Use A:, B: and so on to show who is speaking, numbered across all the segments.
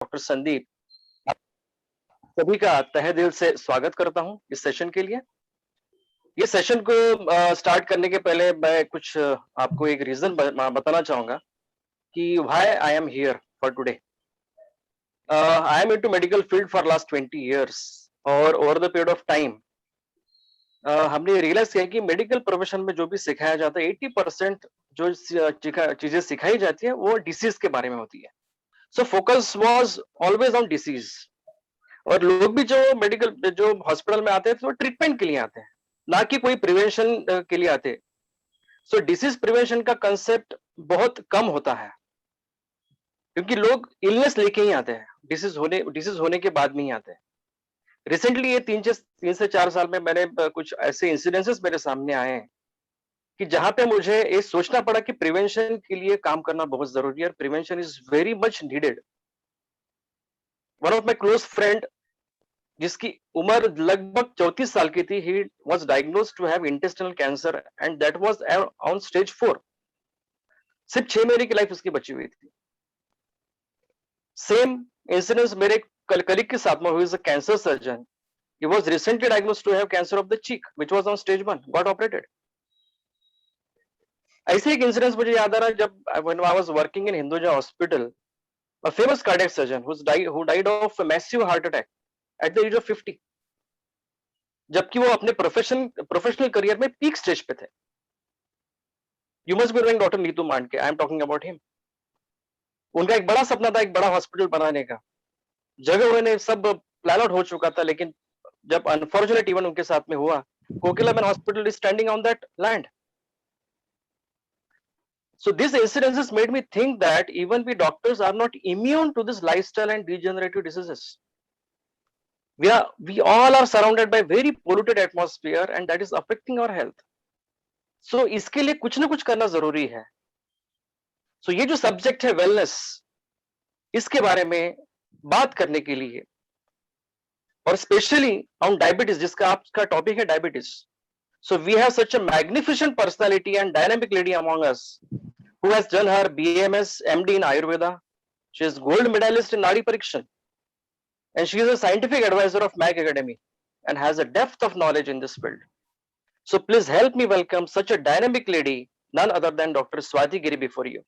A: Doctor Sandeep, आप सभी का तहे दिल से स्वागत करता हूँ इस सेशन के लिए। ये सेशन को स्टार्ट करने के पहले मैं कुछ आपको एक रीज़न बताना चाहूँगा कि why I am here for today. I am into medical field for last 20 years और over the period of time हमने रियलाइज़ किया है कि मेडिकल प्रोफेशन में जो भी सिखाया जाता है 80% जो चीज़ें सिखाई जाती है वो डिसीज़ के बारे में होती है। So focus was always on disease. और लोग भी जो मेडिकल जो हॉस्पिटल में आते हैं तो ट्रीटमेंट के लिए आते हैं, ना कि कोई प्रिवेंशन के लिए आते हैं। सो डिसीज प्रिवेंशन का कंसेप्ट बहुत कम होता है क्योंकि लोग इलनेस लेके ही आते हैं, डिसीज होने के बाद नहीं आते हैं। रिसेंटली ये 3 से 4 साल में मैंने कुछ ऐसे इंसिडेंसेस मेरे सामने आए हैं कि जहां पे मुझे ये सोचना पड़ा कि प्रिवेंशन के लिए काम करना बहुत जरूरी है। Prevention is very much needed. One of my close friend जिसकी उम्र लगभग 34 साल की थी, he was diagnosed to have intestinal cancer and that was on stage 4। सिर्फ 6 महीने की लाइफ उसकी बची हुई थी। सेम इंसिडेंस मेरे कलीग के साथ में हुई। Is a cancer surgeon. He was recently diagnosed to have cancer of the cheek which was on stage 1, got operated. ऐसे एक इंसिडेंस मुझे याद आ रहा है जब when I was working in Hinduja hospital, a famous cardiac surgeon who died of a massive heart attack at the age of 50, जबकि वो अपने प्रोफेशनल करियर में पीक स्टेज पे थे। You must be knowing doctor Neetu Mandke, I am talking about him. उनका एक बड़ा सपना था एक बड़ा हॉस्पिटल बनाने का। जगह उन्होंने सब प्लान आउट हो चुका था, लेकिन जब अनफॉर्चुनेट इवन उनके साथ में हुआ, Kokilaben hospital is standing on that land. So these incidences made me think that even we doctors are not immune to this lifestyle and degenerative diseases. We all are surrounded by very polluted atmosphere and that is affecting our health. So इसके लिए कुछ ना कुछ करना जरूरी है। So ये जो सब्जेक्ट है वेलनेस, इसके बारे में बात करने के लिए और स्पेशली ऑन डायबिटीज, जिसका आपका टॉपिक है diabetes. So we have such a magnificent personality and dynamic lady among us who has done her BMS MD in Ayurveda. She is gold medalist in Nadi Parikshan and she is a scientific advisor of MAC Academy and has a depth of knowledge in this field. So please help me welcome such a dynamic lady, none other than Dr. Swati Giri before you.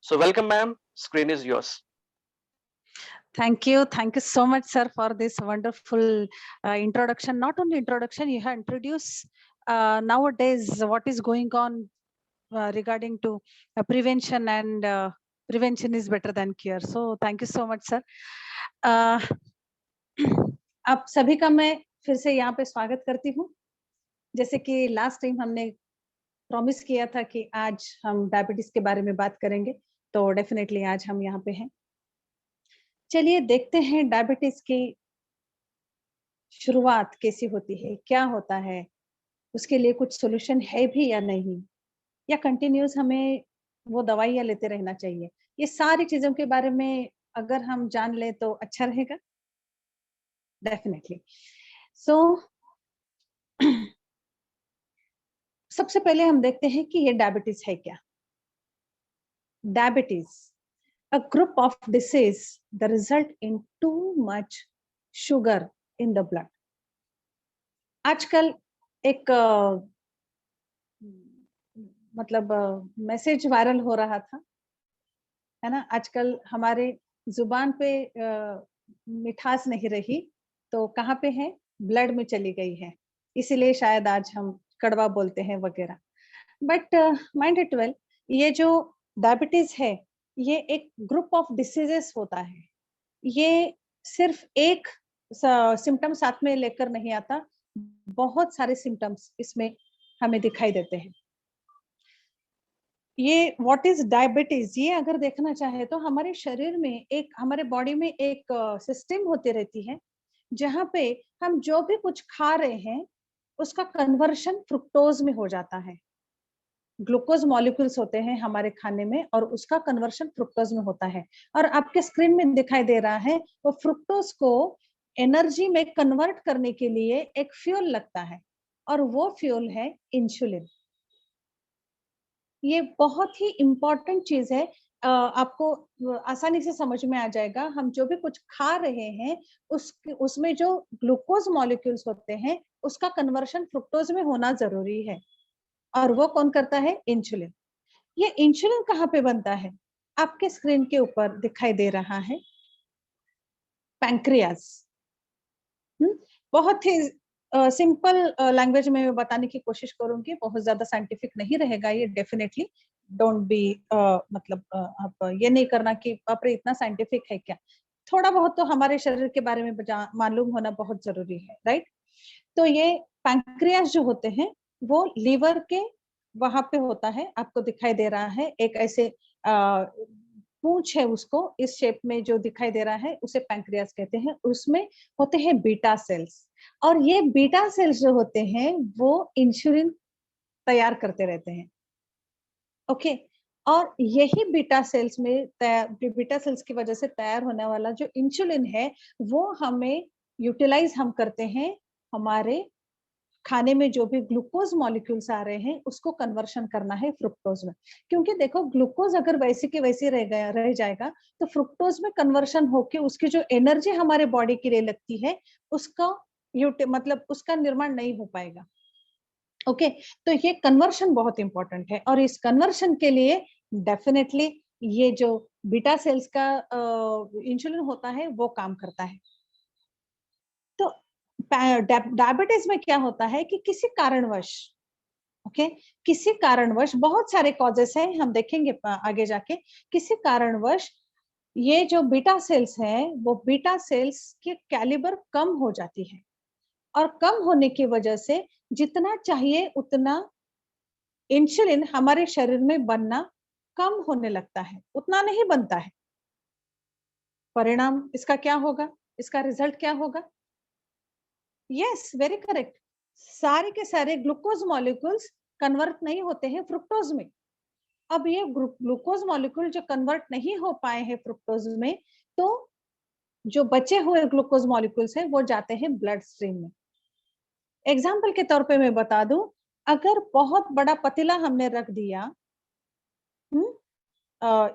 A: So welcome ma'am, screen is yours.
B: Thank you so much, sir, for this wonderful introduction. Not only introduction, you have introduced nowadays what is going on regarding to prevention, and prevention is better than cure. So thank you so much, sir. आप सभी का मैं फिर से यहाँ पे स्वागत करती हूँ। जैसे कि लास्ट टाइम हमने प्रॉमिस किया था कि आज हम डायबिटीज के बारे में बात करेंगे, तो डेफिनेटली आज हम यहाँ पे हैं। चलिए देखते हैं डायबिटीज की शुरुआत कैसी होती है, क्या होता है, उसके लिए कुछ सॉल्यूशन है भी या नहीं, या कंटिन्यूस हमें वो दवाइयाँ लेते रहना चाहिए। ये सारी चीजों के बारे में अगर हम जान ले तो अच्छा रहेगा, डेफिनेटली। सो सबसे पहले हम देखते हैं कि ये डायबिटीज है क्या। Diabetes, a group of disease that result in too much sugar in the blood. आजकल एक मतलब मैसेज वायरल हो रहा था, है ना। आजकल हमारे जुबान पे मिठास नहीं रही, तो कहाँ पे है, ब्लड में चली गई है, इसीलिए शायद आज हम कड़वा बोलते हैं वगैरह। बट माइंड इट वेल, ये जो डायबिटीज है ये एक ग्रुप ऑफ डिसीजेस होता है। ये सिर्फ एक सिम्टम साथ में लेकर नहीं आता, बहुत सारे सिम्टम्स इसमें हमें दिखाई देते हैं। ये व्हाट इज डायबिटीज, ये अगर देखना चाहे तो हमारे शरीर में एक, हमारे बॉडी में एक सिस्टम होती रहती है जहाँ पे हम जो भी कुछ खा रहे हैं उसका कन्वर्शन फ्रुक्टोज में हो जाता है। ग्लूकोज मॉलिक्यूल्स होते हैं हमारे खाने में और उसका कन्वर्शन फ्रुक्टोज में होता है। और आपके स्क्रीन में दिखाई दे रहा है वो फ्रुक्टोज को एनर्जी में कन्वर्ट करने के लिए एक फ्यूल लगता है और वो फ्यूल है इंसुलिन। ये बहुत ही इंपॉर्टेंट चीज है। आपको आसानी से समझ में आ जाएगा। हम जो भी कुछ खा रहे हैं उसमें जो ग्लूकोज मॉलिक्यूल्स होते हैं उसका कन्वर्शन फ्रुक्टोज में होना जरूरी है। और वो कौन करता है? इंसुलिन। ये इंसुलिन कहाँ पे बनता है? आपके स्क्रीन के ऊपर दिखाई दे रहा है, पैंक्रियाज। बहुत ही सिंपल लैंग्वेज में मैं बताने की कोशिश करूंगी, बहुत ज्यादा साइंटिफिक नहीं रहेगा ये, डेफिनेटली। डोंट बी मतलब आप ये नहीं करना कि बाप रे इतना साइंटिफिक है क्या। थोड़ा बहुत तो हमारे शरीर के बारे में मालूम होना बहुत जरूरी है, राइट? तो ये पैंक्रियास जो होते हैं वो लीवर के वहां पे होता है, आपको दिखाई दे रहा है एक ऐसे पूंछ है, उसको इस शेप में जो दिखाई दे रहा है उसे पैंक्रियास कहते हैं। उसमें होते हैं बीटा सेल्स, और ये बीटा सेल्स जो होते हैं वो इंसुलिन तैयार करते रहते हैं। ओके। और यही बीटा सेल्स में बीटा सेल्स की वजह से तैयार होने वाला जो इंसुलिन है वो हमें यूटिलाइज हम करते हैं हमारे खाने में जो भी ग्लूकोज मॉलिक्यूल्स आ रहे हैं उसको कन्वर्शन करना है फ्रुक्टोज में। क्योंकि देखो ग्लूकोज अगर वैसे के वैसे रह जाएगा तो फ्रुक्टोज में कन्वर्शन होके उसकी जो एनर्जी हमारे बॉडी के लिए लगती है उसका मतलब उसका निर्माण नहीं हो पाएगा। ओके। तो ये कन्वर्शन बहुत इंपॉर्टेंट है, और इस कन्वर्शन के लिए डेफिनेटली ये जो बीटा सेल्स का इंसुलिन होता है वो काम करता है। तो डायबिटीज में क्या होता है कि किसी कारणवश, ओके, किसी कारणवश, बहुत सारे कॉजेस हैं, हम देखेंगे आगे जाके, किसी कारणवश ये जो बीटा सेल्स है वो बीटा सेल्स की कैलिबर कम हो जाती है, और कम होने की वजह से जितना चाहिए उतना इंसुलिन हमारे शरीर में बनना कम होने लगता है, उतना नहीं बनता है। परिणाम इसका क्या होगा? इसका रिजल्ट क्या होगा? Yes, very correct. सारे के सारे ग्लूकोज मॉलिक्यूल्स कन्वर्ट नहीं होते हैं फ्रुक्टोज में। अब ये ग्लूकोज मॉलिक्यूल जो कन्वर्ट नहीं हो पाए हैं फ्रुक्टोज में, तो जो बचे हुए ग्लूकोज मॉलिक्यूल्स हैं वो जाते हैं ब्लड स्ट्रीम में। एग्जाम्पल के तौर पे मैं बता दूं, अगर बहुत बड़ा पतीला हमने रख दिया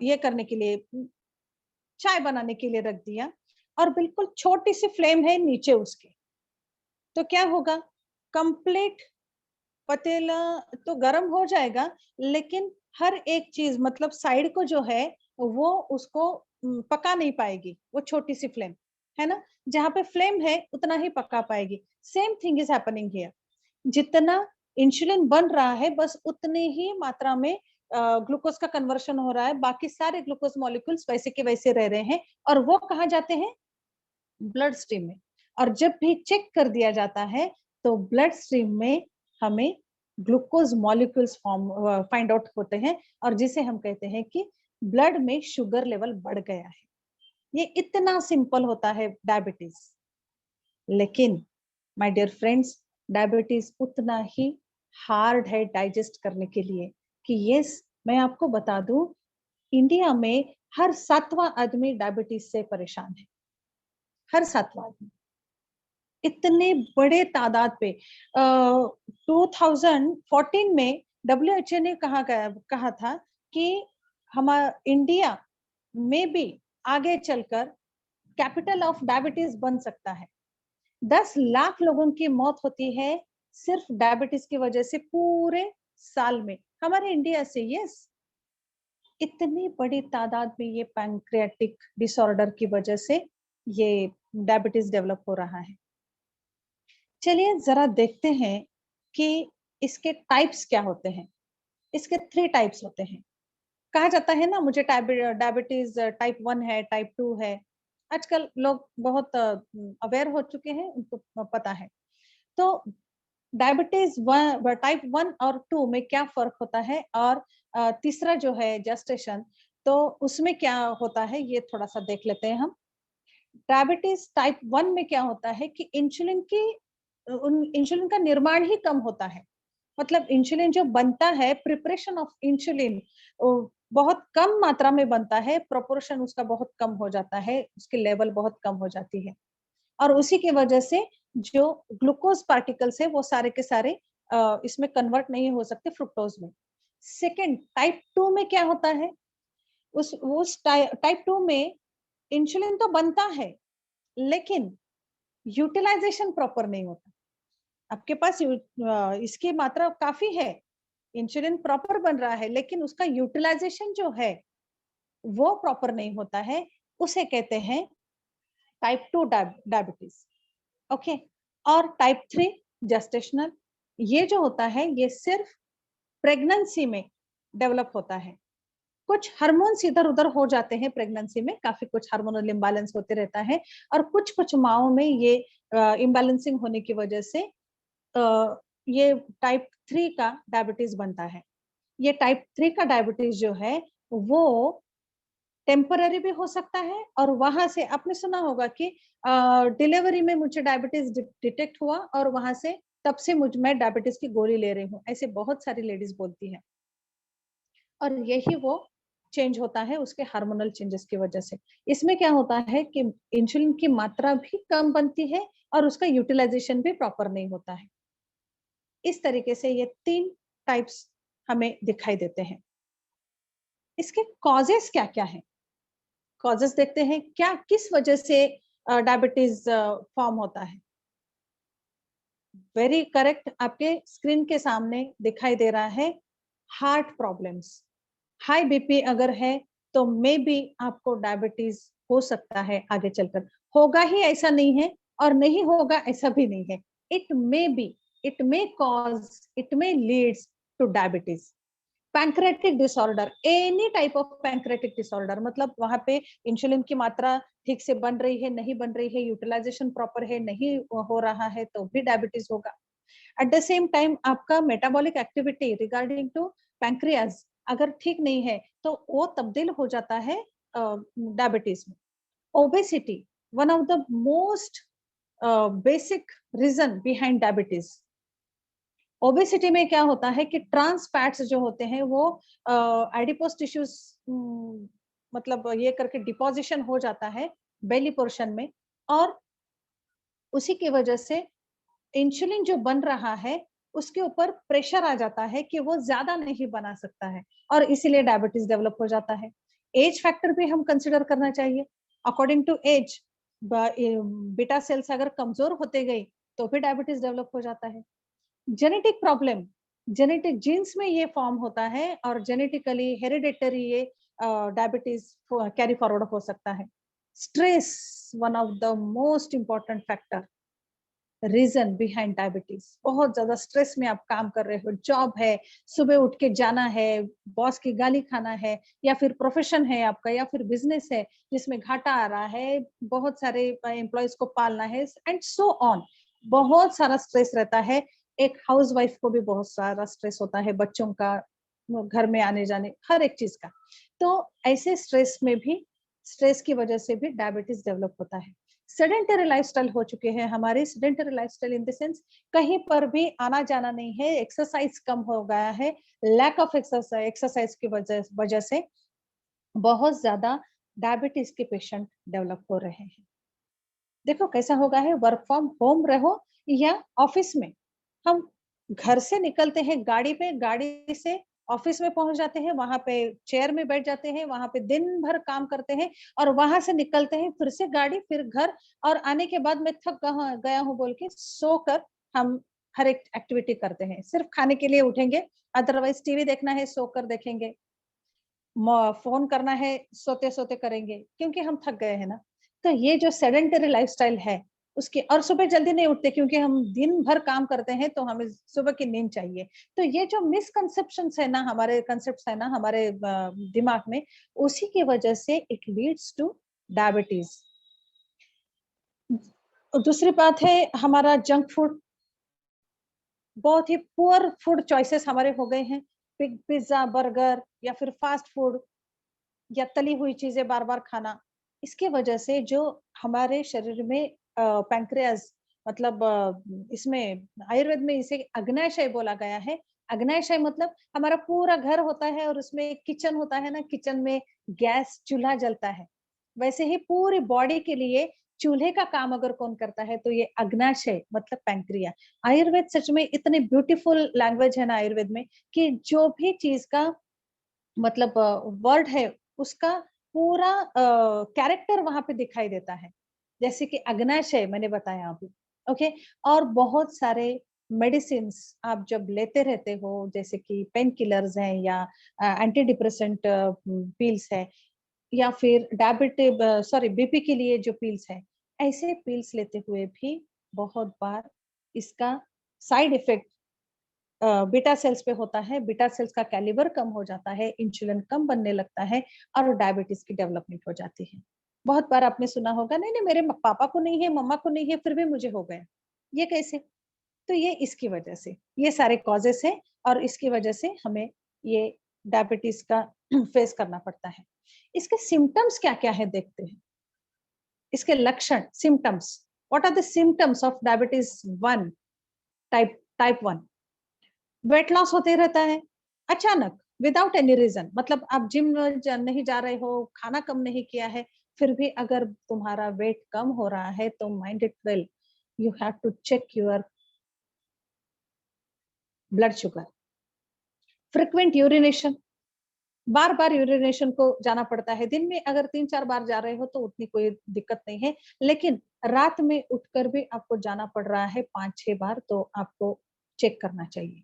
B: ये करने के लिए, चाय बनाने के लिए रख दिया, और बिल्कुल छोटी सी फ्लेम है नीचे उसके, तो क्या होगा? कंप्लीट पतीला तो गर्म हो जाएगा, लेकिन हर एक चीज मतलब साइड को जो है वो उसको पका नहीं पाएगी, वो छोटी सी फ्लेम है ना, जहां पे फ्लेम है उतना ही पका पाएगी। Same thing is happening here. जितना इंसुलिन बन रहा है बस उतनी ही मात्रा में ग्लूकोज का कन्वर्शन हो रहा है, बाकी सारे ग्लूकोज मॉलिक्यूल्स वैसे के वैसे रह रहे हैं, और वो कहाँ जाते हैं? ब्लड स्ट्रीम में। और जब भी चेक कर दिया जाता है तो ब्लड स्ट्रीम में हमें glucose molecules form find out होते हैं, और जिसे हम कहते हैं कि ब्लड में शुगर लेवल बढ़ गया है। ये इतना सिंपल होता है डायबिटीज। लेकिन माय डियर फ्रेंड्स, डायबिटीज उतना ही हार्ड है डाइजेस्ट करने के लिए कि यस, मैं आपको बता दूं, इंडिया में हर 7वां आदमी डायबिटीज से परेशान है, हर 7वां आदमी। इतने बड़े तादाद पे 2014 में डब्ल्यूएचओ ने कहा था कि हमारा इंडिया में भी आगे चलकर कैपिटल ऑफ डायबिटीज बन सकता है। 10 लाख लोगों की मौत होती है सिर्फ डायबिटीज की वजह से पूरे साल में, हमारे इंडिया से। यस, इतनी बड़ी तादाद में ये पैंक्रियाटिक डिसऑर्डर की वजह से ये डायबिटीज डेवलप हो रहा है। चलिए जरा देखते हैं कि इसके टाइप्स क्या होते हैं। इसके 3 टाइप्स होते हैं। कहा जाता है ना, मुझे डायबिटीज टाइप 1 है, टाइप 2 है। आजकल लोग बहुत अवेयर हो चुके हैं, उनको पता है। तो डायबिटीज टाइप 1 और 2 में क्या फर्क होता है, और तीसरा जो है जेस्टेशन, तो उसमें क्या होता है ये थोड़ा सा देख लेते हैं हम। डायबिटीज टाइप 1 में क्या होता है कि इंसुलिन का निर्माण ही कम होता है। मतलब इंसुलिन जो बनता है, प्रिपरेशन ऑफ इंसुलिन बहुत कम मात्रा में बनता है, प्रोपोर्शन उसका बहुत कम हो जाता है, उसकी लेवल बहुत कम हो जाती है, और उसी की वजह से जो ग्लूकोज पार्टिकल्स है वो सारे के सारे इसमें कन्वर्ट नहीं हो सकते फ्रुक्टोज में। सेकेंड टाइप 2 में क्या होता है? उस टाइप 2 में इंसुलिन तो बनता है, लेकिन यूटिलाइजेशन प्रॉपर नहीं होता। आपके पास इसकी मात्रा काफी है, इंसुलिन प्रॉपर बन रहा है, लेकिन उसका यूटिलाइजेशन जो है वो प्रॉपर नहीं होता है। उसे कहते हैं टाइप 2 डायबिटीज। ओके। और टाइप 3 जेस्टेशनल, ये जो होता है ये सिर्फ प्रेगनेंसी में डेवलप होता है। कुछ हार्मोन्स इधर उधर हो जाते हैं प्रेगनेंसी में, काफी कुछ हार्मोनल इम्बैलेंस होते रहता है, और कुछ कुछ माओं में ये इम्बैलेंसिंग होने की वजह से ये टाइप 3 का डायबिटीज बनता है। ये टाइप 3 का डायबिटीज जो है वो टेम्पररी भी हो सकता है, और वहां से आपने सुना होगा कि डिलीवरी में मुझे डायबिटीज डिटेक्ट हुआ और वहां से तब से मैं डायबिटीज की गोली ले रही हूँ, ऐसे बहुत सारी लेडीज बोलती हैं। और यही वो चेंज होता है उसके हार्मोनल चेंजेस की वजह से। इसमें क्या होता है कि इंसुलिन की मात्रा भी कम बनती है और उसका यूटिलाइजेशन भी प्रॉपर नहीं होता है। इस तरीके से ये 3 टाइप्स हमें दिखाई देते हैं। इसके कॉजेस क्या-क्या हैं? कॉजेस देखते हैं, क्या किस वजह से डायबिटीज फॉर्म होता है। वेरी करेक्ट, आपके स्क्रीन के सामने दिखाई दे रहा है, हार्ट प्रॉब्लम्स। हाई बीपी अगर है तो मे बी आपको डायबिटीज हो सकता है आगे चलकर। होगा ही ऐसा नहीं है, और नहीं होगा ऐसा भी नहीं है। It may be, it may cause, it may leads two diabetes. Pancreatic disorder, any type of pancreatic disorder, मतलब वहां पे इंसुलिन की मात्रा ठीक से बन रही है, नहीं बन रही है, यूटिलाइजेशन प्रॉपर है, नहीं हो रहा है, तो भी डायबिटीज होगा। एट द सेम टाइम आपका metabolic activity regarding to pancreas अगर ठीक नहीं है तो वो तब्दील हो जाता है डायबिटीज में। Obesity, one of the most basic reason behind diabetes. Obesity में क्या होता है कि ट्रांस फैट्स जो होते हैं वो एडिपोज टिश्यूज, मतलब ये करके डिपोजिशन हो जाता है बेली पोर्शन में, और उसी की वजह से इंसुलिन जो बन रहा है उसके ऊपर प्रेशर आ जाता है कि वो ज्यादा नहीं बना सकता है, और इसीलिए डायबिटीज डेवलप हो जाता है। एज फैक्टर भी हम कंसिडर करना चाहिए। According to age beta cells अगर कमजोर होते गई तो भी डायबिटीज डेवलप हो जाता है। जेनेटिक प्रॉब्लम, जेनेटिक जीन्स में ये फॉर्म होता है, और जेनेटिकली हेरिडेटरी ये डायबिटीज कैरी फॉरवर्ड हो सकता है। Stress, one of the most important factor, reason behind diabetes. बहुत ज्यादा स्ट्रेस में आप काम कर रहे हो, जॉब है, सुबह उठ के जाना है, बॉस की गाली खाना है, या फिर प्रोफेशन है आपका, या फिर बिजनेस है जिसमें घाटा आ रहा है, बहुत सारे एम्प्लॉयज को पालना है, एंड सो ऑन। बहुत सारा स्ट्रेस रहता है। एक हाउसवाइफ को भी बहुत सारा स्ट्रेस होता है, बच्चों का, घर में आने जाने, हर एक चीज का। तो ऐसे स्ट्रेस में भी, स्ट्रेस की वजह से भी डायबिटीज डेवलप होता है। सेडेंटरी लाइफस्टाइल हो चुके हैं हमारे, sedentary lifestyle in the sense कहीं पर भी आना जाना नहीं है, एक्सरसाइज कम हो गया है, लैक ऑफ एक्सरसाइज की वजह से बहुत ज्यादा डायबिटीज के पेशेंट डेवलप हो रहे हैं। देखो कैसा होगा है, वर्क फ्रॉम होम रहो या ऑफिस में, हम घर से निकलते हैं गाड़ी पे, गाड़ी से ऑफिस में पहुंच जाते हैं, वहां पे चेयर में बैठ जाते हैं, वहां पे दिन भर काम करते हैं, और वहां से निकलते हैं फिर से गाड़ी, फिर घर, और आने के बाद मैं थक गया हूं बोल के सोकर हम हर एक एक्टिविटी करते हैं। सिर्फ खाने के लिए उठेंगे, अदरवाइज टीवी देखना है सोकर देखेंगे, फोन करना है सोते सोते करेंगे, क्योंकि हम थक गए हैं ना। तो ये जो सेडेंटरी लाइफस्टाइल है उसके, और सुबह जल्दी नहीं उठते क्योंकि हम दिन भर काम करते हैं, तो हमें सुबह की नींद चाहिए। तो ये जो मिसकंसेप्शंस है ना, हमारे कंसेप्ट्स है ना हमारे दिमाग में, उसी की वजह से इट लीड्स टू डायबिटीज। दूसरी बात है हमारा जंक फूड, बहुत ही पुअर फूड चॉइसेस हमारे हो गए हैं। पिज्जा, बर्गर, या फिर फास्ट फूड, या तली हुई चीजें बार बार खाना। इसके वजह से जो हमारे शरीर में पैंक्रियाज, मतलब इसमें आयुर्वेद में इसे अग्नाशय बोला गया है। अग्नाशय मतलब हमारा पूरा घर होता है और उसमें एक किचन होता है ना, किचन में गैस चूल्हा जलता है, वैसे ही पूरी बॉडी के लिए चूल्हे का काम अगर कौन करता है तो ये अग्नाशय मतलब पैंक्रिया। आयुर्वेद सच में इतनी ब्यूटीफुल लैंग्वेज है ना आयुर्वेद में, कि जो भी चीज का मतलब वर्ड है उसका पूरा कैरेक्टर वहां पे दिखाई देता है, जैसे कि अग्नाशय मैंने बताया अभी। ओके, और बहुत सारे मेडिसिन आप जब लेते रहते हो, जैसे कि पेन किलर्स हैं या एंटी डिप्रेसेंट पिल्स है, या फिर बीपी के लिए जो पिल्स है, ऐसे पिल्स लेते हुए भी बहुत बार इसका साइड इफेक्ट बीटा सेल्स पे होता है। बीटा सेल्स का कैलिबर कम हो जाता है, इंसुलिन कम बनने लगता है और डायबिटीज की डेवलपमेंट हो जाती है। बहुत बार आपने सुना होगा, नहीं नहीं मेरे पापा को नहीं है, मम्मा को नहीं है, फिर भी मुझे हो गया। ये कैसे? तो ये इसकी वजह से, ये सारे कॉजेस हैं और इसकी वजह से हमें ये डायबिटीज का फेस करना पड़ता है। इसके सिम्टम्स क्या-क्या है देखते हैं। इसके लक्षण, symptoms, what are the symptoms of diabetes 1 type 1? Weight loss होते रहता है अचानक, विदाउट एनी रीजन। मतलब आप जिम नहीं जा रहे हो, खाना कम नहीं किया है, फिर भी अगर तुम्हारा वेट कम हो रहा है तो mind it well, you have to check your blood sugar. Frequent urination, बार बार यूरिनेशन को जाना पड़ता है। दिन में अगर 3-4 बार जा रहे हो तो उतनी कोई दिक्कत नहीं है, लेकिन रात में उठकर भी आपको जाना पड़ रहा है 5-6 बार, तो आपको चेक करना चाहिए।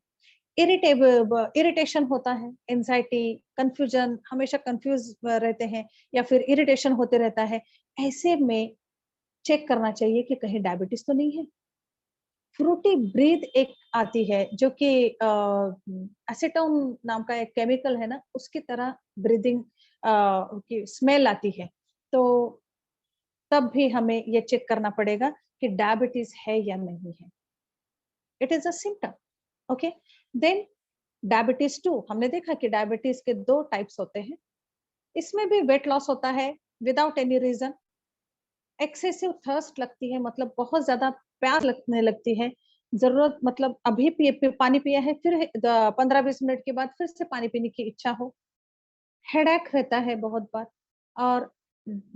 B: इरिटेशन होता है, एंजाइटी, कंफ्यूजन, हमेशा कंफ्यूज रहते हैं या फिर इरिटेशन होते रहता है। ऐसे में चेक करना चाहिए कि कहीं डायबिटीज तो नहीं है। फ्रूटी ब्रीथ एक आती है जो कि एसीटोन नाम का एक केमिकल है ना, उसकी तरह ब्रीदिंग की स्मेल आती है। तो तब भी हमें ये चेक करना पड़ेगा कि डायबिटीज है या नहीं है। It is a symptom. Okay, then diabetes 2, हमने देखा कि डायबिटीज के 2 टाइप्स होते हैं। इसमें भी वेट लॉस होता है without any reason. Excessive thirst लगती है, मतलब बहुत ज्यादा प्यास लगने लगती है। जरूरत मतलब अभी पानी पिया है, फिर 15-20 मिनट के बाद फिर से पानी पीने की इच्छा हो। हेडेक रहता है बहुत बार और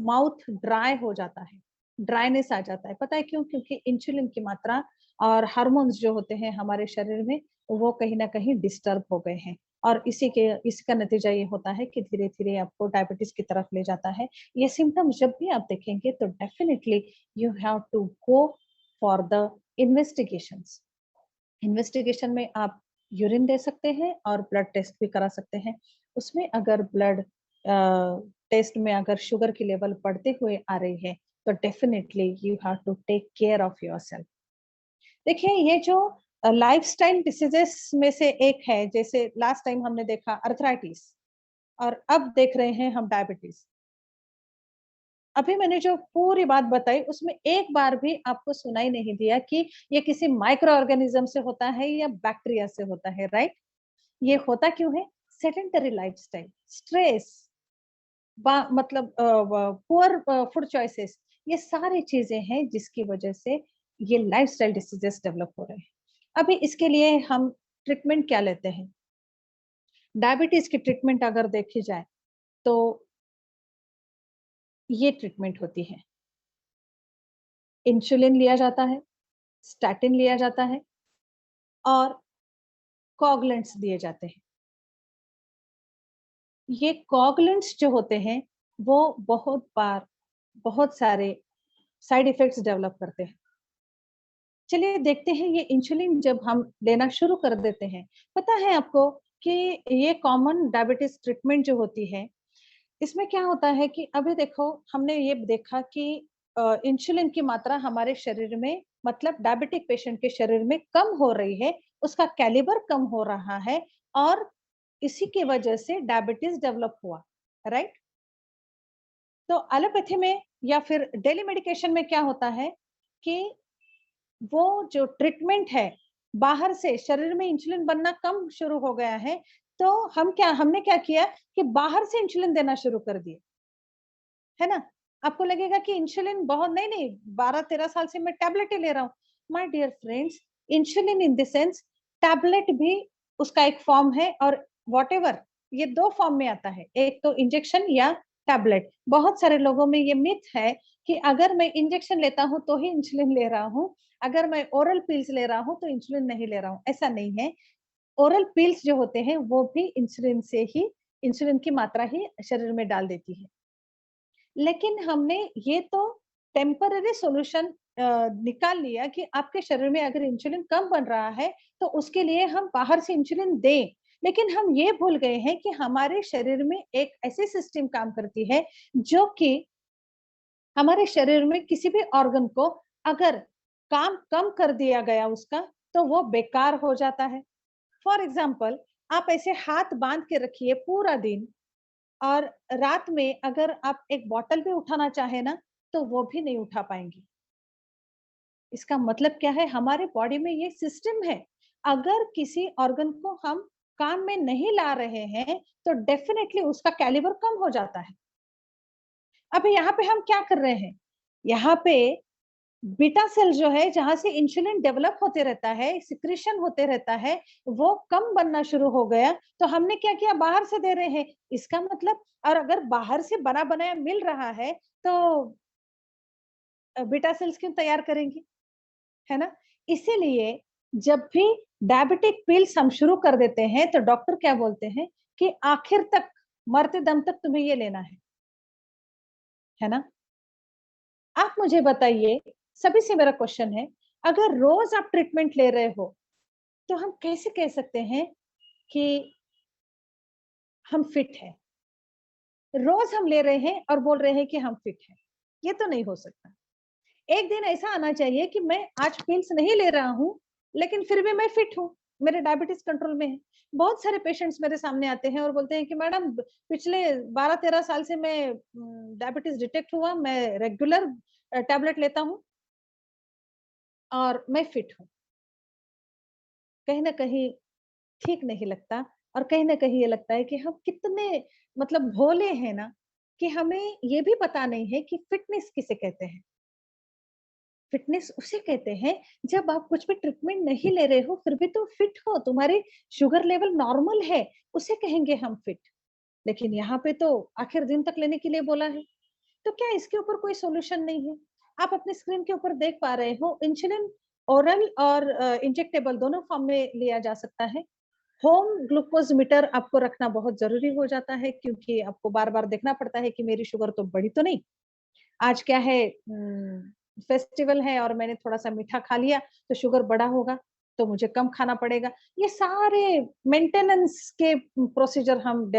B: माउथ ड्राई हो जाता है, ड्राइनेस आ जाता है। पता है क्यों? क्योंकि इंसुलिन की मात्रा और हार्मोन्स जो होते हैं हमारे शरीर में, वो कहीं न कहीं डिस्टर्ब हो गए हैं और इसका नतीजा ये होता है कि धीरे-धीरे आपको डायबिटीज़ की तरफ ले जाता है। ये सिम्पटम्स जब भी आप देखेंगे तो definitely you have to go for the investigations. Investigation में आप यूरिन दे सकते हैं और ब्लड टेस्ट भी करा सकते हैं। उसमें अगर ब्लड टेस्ट में अगर शुगर की लेवल बढ़ते हुए आ रही है, तो definitely you have to take care of yourself. देखिए, ये जो लाइफस्टाइल डिसीजेस में से एक है, जैसे लास्ट टाइम हमने देखा अर्थराइटिस और अब देख रहे हैं हम डायबिटीज। अभी मैंने जो पूरी बात बताई उसमें एक बार भी आपको सुनाई नहीं दिया कि ये किसी माइक्रो ऑर्गेनिज्म से होता है या बैक्टीरिया से होता है, राइट? ये होता क्यों है? सेडेंटरी लाइफस्टाइल, स्ट्रेस, मतलब पुअर फूड चॉइसेस, ये सारी चीजें हैं जिसकी वजह से ये लाइफस्टाइल डिसीजेस डेवलप हो रहे हैं। अभी इसके लिए हम ट्रीटमेंट क्या लेते हैं? डायबिटीज की ट्रीटमेंट अगर देखी जाए तो ये ट्रीटमेंट होती है। इंसुलिन लिया जाता है, स्टैटिन लिया जाता है और कॉगुलेंट्स दिए जाते हैं। ये कॉगुलेंट्स जो होते हैं, वो बहुत बार बहुत सारे साइड इफेक्ट्स डेवलप करते हैं। चलिए देखते हैं ये इंसुलिन जब हम लेना शुरू कर देते हैं, पता है आपको कि ये कॉमन डायबिटीज ट्रीटमेंट जो होती है, इसमें क्या होता है कि अभी देखो हमने ये देखा कि इंसुलिन की मात्रा हमारे शरीर में, मतलब डायबिटिक पेशेंट के शरीर में कम हो रही है, उसका कैलिबर कम हो रहा है और इसी की वजह से डायबिटीज डेवलप हुआ, राइट? तो एलोपैथी में या फिर डेली मेडिकेशन में क्या होता है कि वो जो ट्रीटमेंट है, बाहर से शरीर में इंसुलिन बनना कम शुरू हो गया है, तो हमने क्या किया कि बाहर से इंसुलिन देना शुरू कर दिए, है ना? आपको लगेगा कि इंसुलिन बहुत, नहीं, नहीं, 12-13 साल से मैं टैबलेट ही ले रहा हूँ। My dear friends, insulin in the sense tablet भी उसका एक फॉर्म है और व्हाटएवर, ये 2 फॉर्म में आता है, एक तो इंजेक्शन या टैबलेट। बहुत सारे लोगों में ये मिथ है कि अगर मैं इंजेक्शन लेता हूँ तो ही इंसुलिन ले रहा हूँ, अगर मैं ओरल पिल्स ले रहा हूँ तो इंसुलिन नहीं ले रहा हूँ, ऐसा नहीं है। ओरल पिल्स जो होते हैं वो भी इंसुलिन से ही इंसुलिन की मात्रा ही शरीर में डाल देती है। लेकिन हमने ये तो टेम्पररी सॉल्यूशन निकाल लिया कि आपके शरीर में अगर इंसुलिन कम बन रहा है तो उसके लिए हम बाहर से इंसुलिन दें। लेकिन हम ये भूल गए हैं कि हमारे शरीर में एक ऐसी सिस्टम काम करती है जो कि हमारे शरीर में किसी भी ऑर्गन को अगर काम कम कर दिया गया उसका, तो वो बेकार हो जाता है। फॉर एग्जाम्पल, आप ऐसे हाथ बांध के रखिए पूरा दिन, और रात में अगर आप एक बॉटल भी उठाना चाहे ना, तो वो भी नहीं उठा पाएंगे। इसका मतलब क्या है? हमारे बॉडी में ये सिस्टम है। अगर किसी ऑर्गन को हम काम में नहीं ला रहे हैं, तो डेफिनेटली उसका कैलिबर कम हो जाता है। अभी यहाँ पे हम क्या कर रहे हैं? यहाँ पे बीटा सेल जो है, जहां से इंसुलिन डेवलप होते रहता है, सिक्रीशन होते रहता है, वो कम बनना शुरू हो गया, तो हमने क्या किया? बाहर से दे रहे हैं। इसका मतलब, और अगर बाहर से बना बनाया मिल रहा है, तो बीटा सेल्स क्यों तैयार करेंगे, है ना? इसीलिए जब भी डायबिटिक पिल्स हम शुरू कर देते हैं, तो डॉक्टर क्या बोलते हैं कि आखिर तक, मरते दम तक तुम्हें ये लेना है ना? आप मुझे बताइए, सभी से मेरा क्वेश्चन है, अगर रोज आप ट्रीटमेंट ले रहे हो, तो हम कैसे कह सकते हैं कि हम फिट हैं? रोज हम ले रहे हैं और बोल रहे हैं कि हम फिट हैं। ये तो नहीं हो सकता। एक दिन ऐसा आना चाहिए कि मैं आज पिल्स नहीं ले रहा हूँ, लेकिन फिर भी मैं फिट हूँ, मेरे डायबिटीज कंट्रोल में है। बहुत सारे पेशेंट्स मेरे सामने आते हैं और बोलते हैं कि मैडम, पिछले 12-13 साल से मैं डायबिटीज डिटेक्ट हुआ, मैं रेगुलर टैबलेट लेता हूँ और मैं फिट हूँ। कहीं न कहीं ठीक नहीं लगता, और कहीं न कहीं ये लगता है कि हम कितने मतलब भोले हैं ना, कि हमें ये भी पता नहीं है कि फिटनेस किसे कहते हैं। फिटनेस उसे कहते हैं जब आप कुछ भी ट्रीटमेंट नहीं ले रहे हो, फिर भी तुम फिट हो, तुम्हारी शुगर लेवल नॉर्मल है, उसे कहेंगे हम फिट। लेकिन यहाँ पे तो आखिर दिन तक लेने के लिए बोला है। तो क्या इसके ऊपर कोई सॉल्यूशन नहीं है? आप अपने स्क्रीन के ऊपर देख पा रहे हो, इंसुलिन ओरल और इंजेक्टेबल दोनों फॉर्म में लिया जा सकता है। होम ग्लूकोज मीटर आपको रखना बहुत जरूरी हो जाता है, क्योंकि आपको बार बार देखना पड़ता है कि मेरी शुगर तो बढ़ी तो नहीं। आज क्या है, फेस्टिवल है और मैंने थोड़ा सा मीठा खा लिया, तो शुगर बढ़ा होगा, तो मुझे कम खाना पड़ेगा। ये सारे मेंटेनेंस के प्रोसीजर हम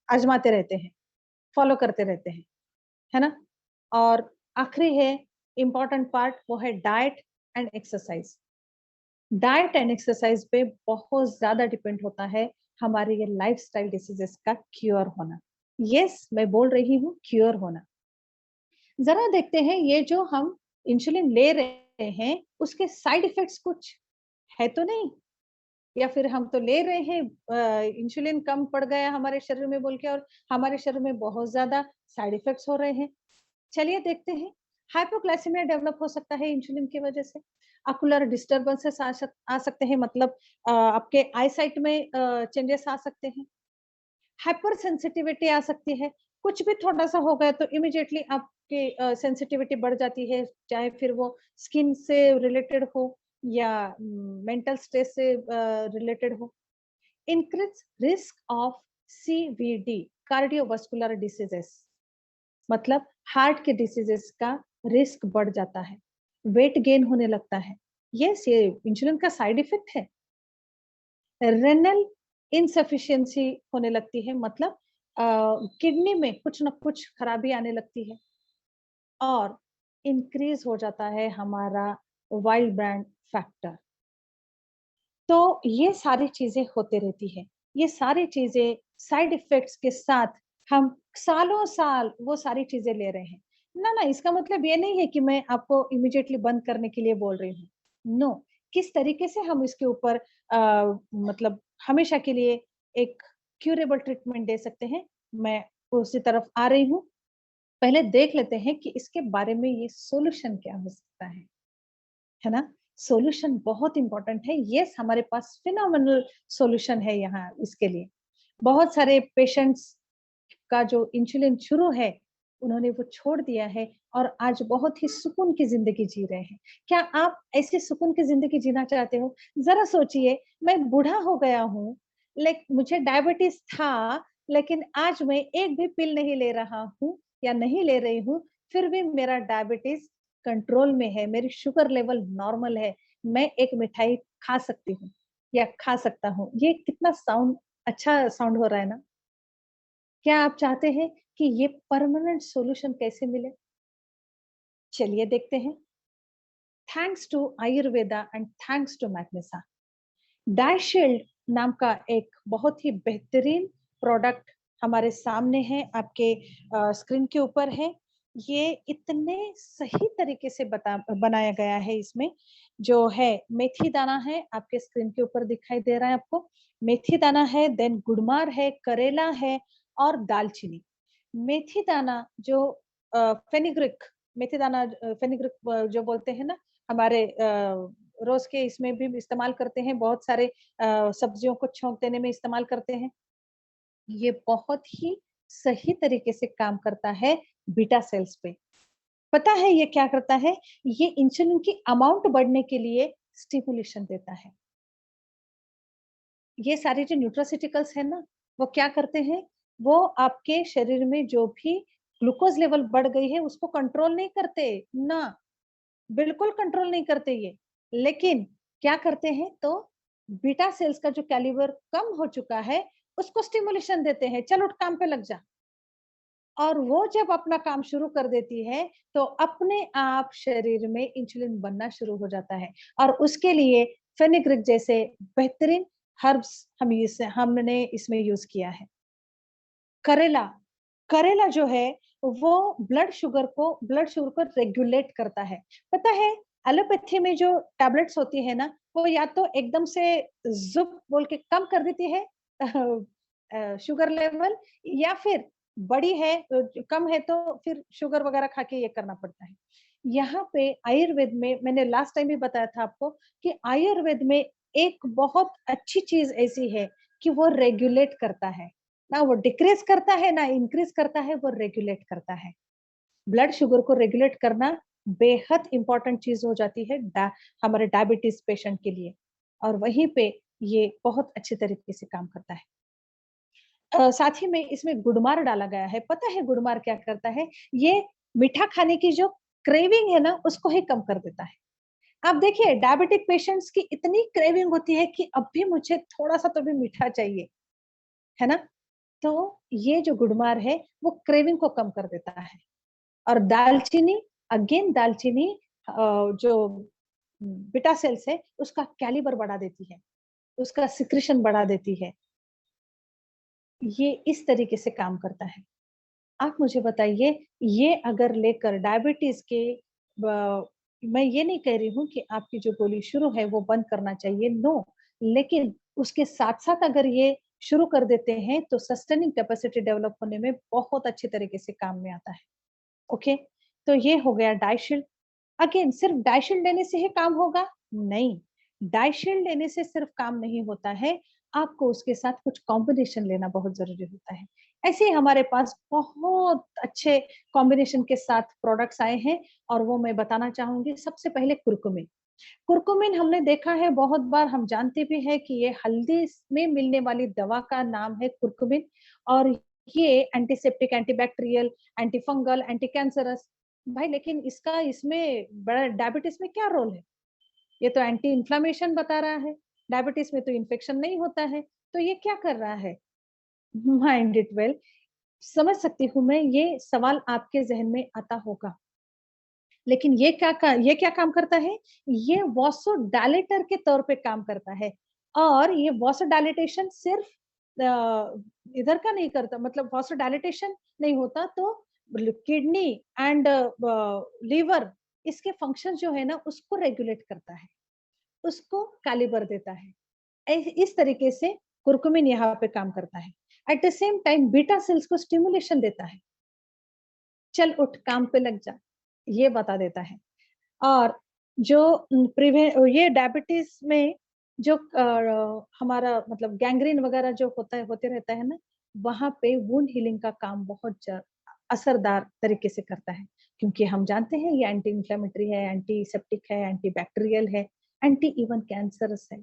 B: आजमाते रहते हैं, फॉलो करते रहते हैं, है ना? और आखिरी है इम्पोर्टेंट पार्ट, वो है diet and exercise. Diet and exercise पे बहुत ज्यादा डिपेंड होता है हमारे ये लाइफस्टाइल डिसीजेस का क्योर होना। यस, मैं बोल रही हूँ क्योर होना। जरा देखते हैं, ये जो हम इंसुलिन ले रहे हैं, उसके साइड इफेक्ट्स कुछ है तो नहीं? या फिर हम तो ले रहे हैं, इंसुलिन कम पड़ गया हमारे शरीर में बोल के, और हमारे शरीर में बहुत ज्यादा साइड इफेक्ट्स हो रहे हैं। चलिए देखते हैं। हाइपोग्लाइसेमिया डेवलप हो सकता है इंसुलिन की वजह से। ऑकुलर डिस्टर्बेंसेस आ सकते हैं, मतलब आपके आई साइट में चेंजेस आ सकते हैं। हाइपर सेंसिटिविटी आ सकती है। कुछ भी थोड़ा-सा हो गया तो इमीडिएटली आपकी सेंसिटिविटी बढ़ जाती है, चाहे फिर वो स्किन से रिलेटेड हो या मेंटल स्ट्रेस से रिलेटेड हो। Increase risk of CVD, cardiovascular diseases, मतलब हार्ट के डिसीजेस का रिस्क बढ़ जाता है। वेट गेन होने लगता है। यस, ये इंसुलिन का साइड इफेक्ट है। रेनल इनसफिशिएंसी होने लगती है, मतलब किडनी में कुछ ना कुछ खराबी आने लगती है, और इंक्रीज हो जाता है हमारा वाइल्ड ब्रांड फैक्टर। तो ये सारी चीजें होते रहती है। ये सारी चीजें साइड इफेक्ट्स के साथ हम सालों साल वो सारी चीजें ले रहे हैं। ना ना, इसका मतलब ये नहीं है कि मैं आपको इमीडिएटली बंद करने के लिए बोल रही हूँ। नो, किस तरीके से हम इसके ऊपर मतलब हमेशा के लिए एक क्यूरेबल ट्रीटमेंट दे सकते हैं, मैं उसी तरफ आ रही हूँ। पहले देख लेते हैं कि इसके बारे में ये सॉल्यूशन क्या हो सकता है ना? सॉल्यूशन बहुत इंपॉर्टेंट है। यस, हमारे पास फिनोमिनल सॉल्यूशन है यहाँ इसके लिए। बहुत सारे पेशेंट्स का जो इंसुलिन शुरू है, उन्होंने वो छोड़ दिया है और आज बहुत ही सुकून की ज़िंदगी जी रहे हैं। क्या आप ऐसी सुकून की ज़िंदगी जीना चाहते हो? ज़रा सोचिए, मैं बूढ़ा हो गया हूँ, मुझे डायबिटीज था, लेकिन आज मैं एक भी पिल नहीं ले रहा हूँ या नहीं ले रही हूँ, फिर भी मेरा डायबिटीज कंट्रोल में है, मेरी शुगर लेवल नॉर्मल है, मैं एक मिठाई खा सकती हूँ या खा सकता हूँ। ये कितना अच्छा साउंड हो रहा है ना? क्या आप चाहते हैं कि ये परमानेंट सॉल्यूशन कैसे मिले? चलिए देखते हैं। Thanks to Ayurveda and thanks to Magnesa, Diashield नाम का एक बहुत ही बेहतरीन प्रोडक्ट हमारे सामने है, आपके स्क्रीन के ऊपर है। ये इतने सही तरीके से बनाया गया है। इसमें जो है मेथी दाना है, आपके स्क्रीन के ऊपर दिखाई दे रहा है आपको। मेथी दाना है, देन गुड़मार है, करेला है और दालचीनी। मेथी दाना जो फेनिग्रिक, मेथी दाना फेनिग्रिक जो बोलते हैं ना, हमारे रोज के इसमें भी इस्तेमाल करते हैं, बहुत सारे सब्जियों को छौंक देने में इस्तेमाल करते हैं। ये बहुत ही सही तरीके से काम करता है बीटा सेल्स पे। पता है ये क्या करता है? ये इंसुलिन की अमाउंट बढ़ने के लिए स्टिमुलेशन देता है। ये सारे जो न्यूट्रास्यूटिकल्स है ना, वो क्या करते हैं? वो आपके शरीर में जो भी ग्लूकोज लेवल बढ़ गई है, उसको कंट्रोल नहीं करते, ना, बिल्कुल कंट्रोल नहीं करते ये। लेकिन क्या करते हैं तो बीटा सेल्स का जो कैलिबर कम हो चुका है, उसको स्टिमुलेशन देते हैं, चल उठ काम पे लग जा। और वो जब अपना काम शुरू कर देती है, तो अपने आप शरीर में इंसुलिन बनना शुरू हो जाता है। और उसके लिए फेनिग्रिक जैसे बेहतरीन हर्ब्स हमने इसमें यूज किया है। करेला, करेला जो है वो ब्लड शुगर को रेगुलेट करता है। पता है एलोपैथी में जो टैबलेट्स होती है ना, वो या तो एकदम से ज़ुप बोल के कम कर देती है शुगर लेवल, या फिर बड़ी है कम है तो फिर शुगर वगैरह खा के ये करना पड़ता है। यहाँ पे आयुर्वेद में मैंने लास्ट टाइम भी बताया था आपको कि आयुर्वेद में एक बहुत अच्छी चीज़ ऐसी है कि वो रेगुलेट करता है। ना वो डिक्रीज करता है ना इंक्रीज करता है, वो रेगुलेट करता है। ब्लड शुगर को रेगुलेट करना बेहद इंपॉर्टेंट चीज हो जाती है हमारे डायबिटीज पेशेंट के लिए। और वहीं पे ये बहुत अच्छे तरीके से काम करता है। साथ ही में इसमें गुड़मार डाला गया है। पता है गुड़मार क्या करता है? ये मीठा खाने की जो क्रेविंग है ना, उसको ही कम कर देता है। आप देखिए डायबिटिक पेशेंट्स की इतनी क्रेविंग होती है कि अब भी मुझे थोड़ा सा तो भी मीठा चाहिए, है ना? तो ये जो गुड़मार है वो क्रेविंग को कम कर देता है। और दालचीनी, अगेन दालचीनी जो बीटा सेल्स है उसका कैलिबर बढ़ा देती है, उसका सिक्रीशन बढ़ा देती है। ये इस तरीके से काम करता है। आप मुझे बताइए, ये अगर लेकर डायबिटीज के मैं ये नहीं कह रही हूँ कि आपकी जो गोली शुरू है वो बंद करना चाहिए, नो, लेकिन उसके साथ साथ अगर ये शुरू कर देते हैं तो सस्टेनिंग कैपेसिटी डेवलप होने में बहुत अच्छे तरीके से काम में आता है। ओके, तो ये हो गया डाइशील्ड। अगेन सिर्फ डाइशील्ड लेने से ही काम होगा? नहीं, डाइशील्ड लेने से सिर्फ काम नहीं होता है, आपको उसके साथ कुछ कॉम्बिनेशन लेना बहुत जरूरी होता है। ऐसे ही हमारे पास बहुत अच्छे कॉम्बिनेशन के साथ प्रोडक्ट्स आए हैं, और वो मैं बताना चाहूंगी। सबसे पहले कुरकुमिन। कुरकुमिन हमने देखा है बहुत बार, हम जानते भी हैं कि ये हल्दी में मिलने वाली दवा का नाम है कुरकुमिन। और ये antiseptic, antibacterial, anti fungal, anti cancerous. भाई लेकिन इसका इसमें बड़ा डायबिटीज में क्या रोल है? ये तो एंटी इन्फ्लामेशन बता रहा है। डायबिटीज में तो इन्फेक्शन नहीं होता है, तो ये क्या कर रहा है? Mind it well. समझ सकती हूँ मैं, ये सवाल आपके जहन में आता होगा। लेकिन ये क्या काम करता है? ये वासोडायलेटर के तौर पे काम करता है। और ये वासोडायलेटेशन सिर्फ इधर का नहीं करता, मतलब वासोडायलेटेशन नहीं होता तो किडनी एंड लीवर, इसके फंक्शन जो है ना उसको रेगुलेट करता है, उसको कैलिबर देता है। इस तरीके से कुरकुमिन यहाँ पे काम करता है। Eight the same time beta cells को स्टिमुलेशन देता है, चल उठ काम पे लग जा, ये बता देता है। और जो ये डायबिटीज में जो हमारा मतलब गैंग्रीन वगैरह जो होते रहता है ना, वहां पे वुंड हीलिंग का काम बहुत असरदार तरीके से करता है। क्योंकि हम जानते हैं ये एंटी इंफ्लेमेटरी है, एंटी सेप्टिक है, एंटी बैक्टीरियल है, एंटी इवन कैंसरस है।